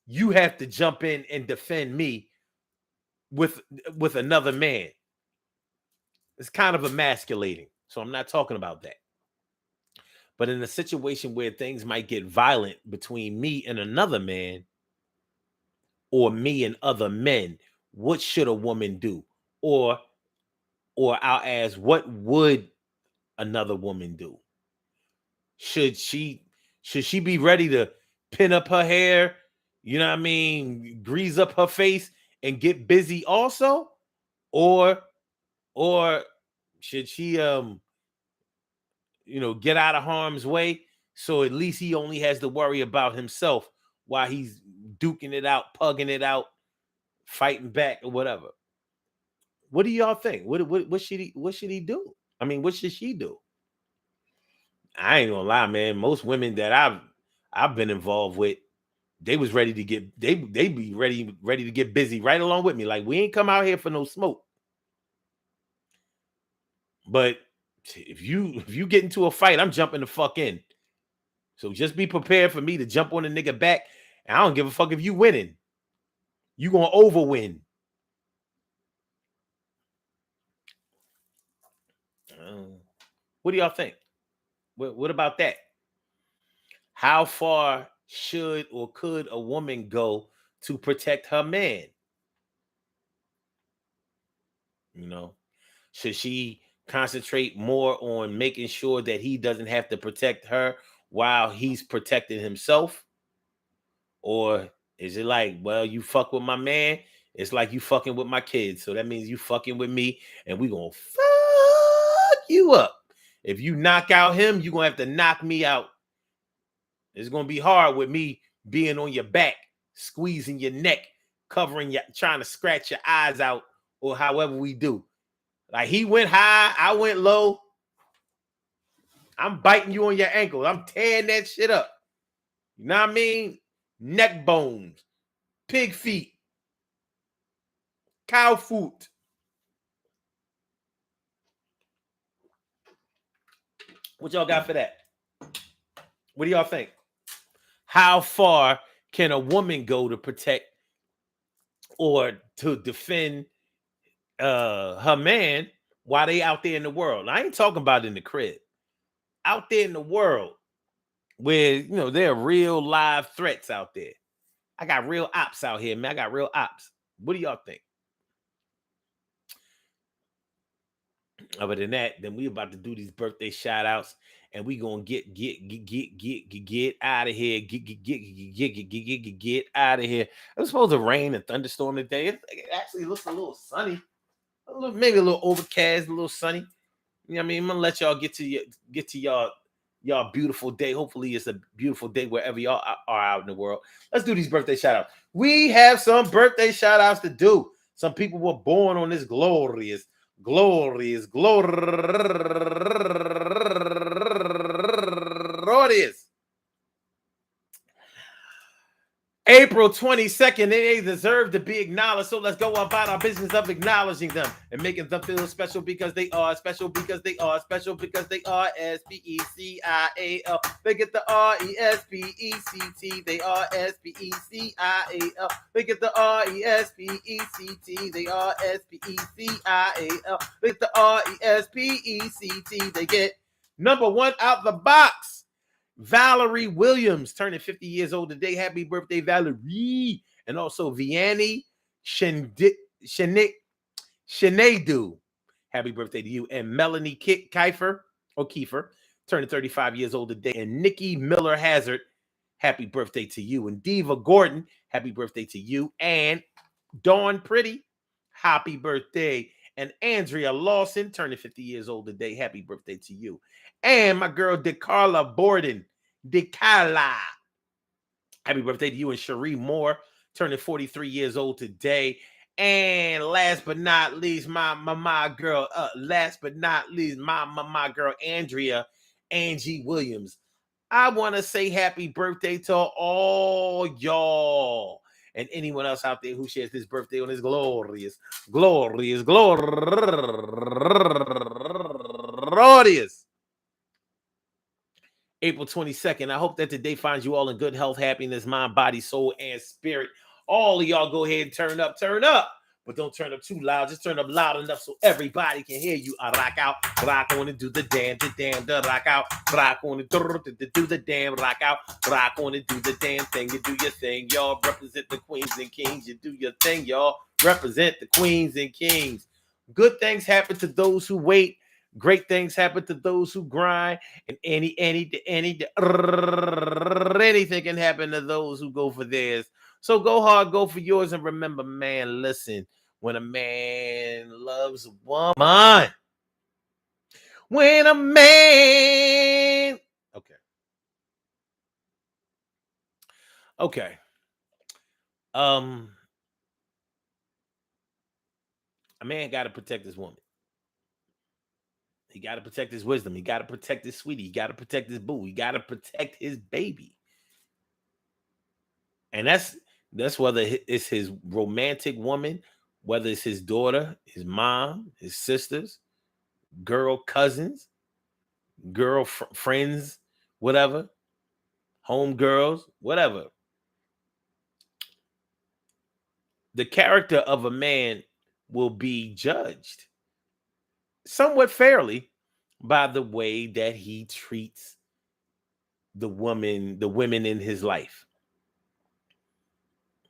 you have to jump in and defend me with another man. It's kind of emasculating. So I'm not talking about that. But in a situation where things might get violent between me and another man, or me and other men, what should a woman do? Or I'll ask, what would another woman do? Should she be ready to pin up her hair, you know what I mean, grease up her face and get busy also? Or should she get out of harm's way, so at least he only has to worry about himself while he's duking it out, pugging it out, fighting back or whatever? What do y'all think? What should he do? I mean, what should she do? I ain't gonna lie, man. Most women that I've been involved with, they was ready to get they be ready to get busy right along with me. Like we ain't come out here for no smoke. But if you get into a fight, I'm jumping the fuck in. So just be prepared for me to jump on a nigga back. And I don't give a fuck if you winning. You gonna overwin. What do y'all think? What about that? How far should or could a woman go to protect her man? You know, should she concentrate more on making sure that he doesn't have to protect her while he's protecting himself? Or is it like, well, you fuck with my man, it's like you fucking with my kids. So that means you fucking with me and we gonna fuck you up. If you knock out him, you're gonna have to knock me out. It's gonna be hard with me being on your back, squeezing your neck, covering your, trying to scratch your eyes out, or however we do. Like he went high, I went low. I'm biting you on your ankles. I'm tearing that shit up. You know what I mean? Neck bones, pig feet, cow foot. What y'all got for that? What do y'all think? How far can a woman go to protect or to defend her man while they out there in the world? I ain't talking about in the crib. Out there in the world where, you know, there are real live threats out there. I got real ops out here, man. I got real ops. What do y'all think? Other than that, then we about to do these birthday shout outs and we gonna get out of here. Get out of here. It was supposed to rain and thunderstorm today. It actually looks a little sunny. Maybe a little overcast, a little sunny. You know what I mean? I'm gonna let y'all get to y'all beautiful day. Hopefully it's a beautiful day wherever y'all are out in the world. Let's do these birthday shout outs. We have some birthday shout outs to do. Some people were born on this glorious April 22nd, they deserve to be acknowledged. So let's go about our business of acknowledging them and making them feel special because they are special because they are special because they are SPECIAL. They get the RESPECT. They are SPECIAL. They get the RESPECT. They are SPECIAL. They get the RESPECT. They get number one out the box. Valerie Williams turning 50 years old today. Happy birthday, Valerie. And also Vianney Shenadu. Happy birthday to you. And Melanie Kiefer turning 35 years old today. And Nikki Miller Hazard, happy birthday to you. And Diva Gordon, happy birthday to you. And Dawn Pretty, happy birthday. And Andrea Lawson turning 50 years old today. Happy birthday to you. And my girl DeCarla Borden. DeCarla. Happy birthday to you. And Cherie Moore turning 43 years old today. And last but not least, my girl, my girl, Angie Williams. I want to say happy birthday to all y'all. And anyone else out there who shares this birthday on this glorious April 22nd. I hope that today finds you all in good health, happiness, mind, body, soul, and spirit. All of y'all go ahead and turn up. But don't turn up too loud. Just turn up loud enough so everybody can hear you. I rock out, rock on and do the damn, the rock out, rock on and do the damn, rock out, rock on and do the damn thing. You do your thing, y'all. Represent the queens and kings. You do your thing, y'all. Represent the queens and kings. Good things happen to those who wait. Great things happen to those who grind, and anything can happen to those who go for theirs. So go hard, go for yours, and remember, man, listen, when a man loves a woman, when a man, okay, a man got to protect his woman. He got to protect his wisdom. He got to protect his sweetie. He got to protect his boo. He got to protect his baby. And that's whether it's his romantic woman, whether it's his daughter, his mom, his sisters, girl cousins, friends, whatever, home girls, whatever. The character of a man will be judged somewhat fairly by the way that he treats the women in his life.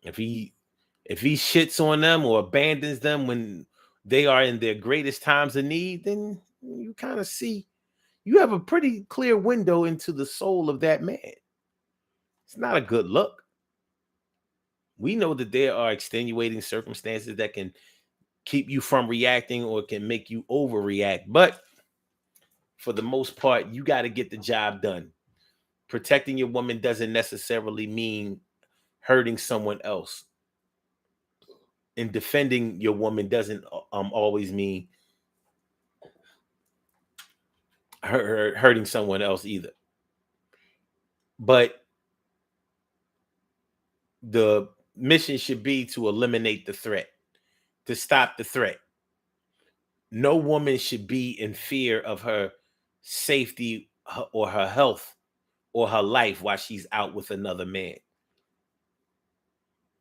If he shits on them or abandons them when they are in their greatest times of need, then you kind of see you have a pretty clear window into the soul of that man. It's not a good look. We know that there are extenuating circumstances that can keep you from reacting or can make you overreact, but for the most part, you got to get the job done. Protecting your woman doesn't necessarily mean hurting someone else. And defending your woman doesn't always mean hurting someone else either. But the mission should be to eliminate the threat, to stop the threat. No woman should be in fear of her safety or her health or her life while she's out with another man.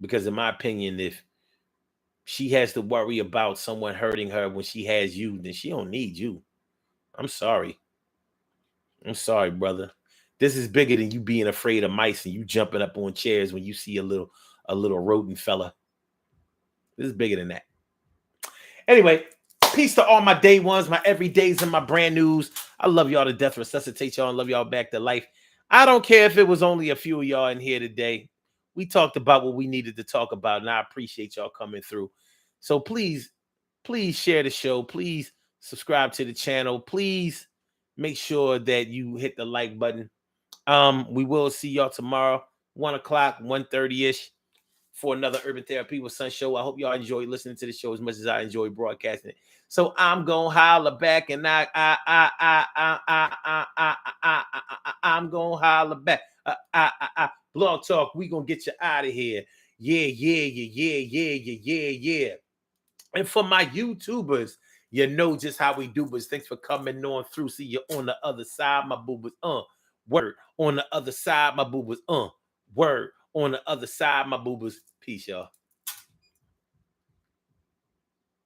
Because in my opinion, if she has to worry about someone hurting her when she has you, then she don't need you. I'm sorry. I'm sorry, brother. This is bigger than you being afraid of mice and you jumping up on chairs when you see a little rodent fella. This is bigger than that. Anyway, peace to all my day ones, my everydays, and my brand news. I love y'all to death, resuscitate y'all, and love y'all back to life. I don't care if it was only a few of y'all in here today. We talked about what we needed to talk about, and I appreciate y'all coming through. So please share the show. Please subscribe to the channel. Please make sure that you hit the like button. We will see y'all tomorrow, 1 o'clock, 1:30-ish, for another Urban Therapy with Sun show. I hope y'all enjoy listening to the show as much as I enjoy broadcasting it. So I'm gonna holler back, and I'm gonna holler back. Blog Talk, we gonna get you out of here. Yeah. And for my YouTubers, you know just how we do, but thanks for coming on through. See you on the other side, my boobas. Word. On the other side, my boobas. Word. On the other side, my boobas. Peace, y'all.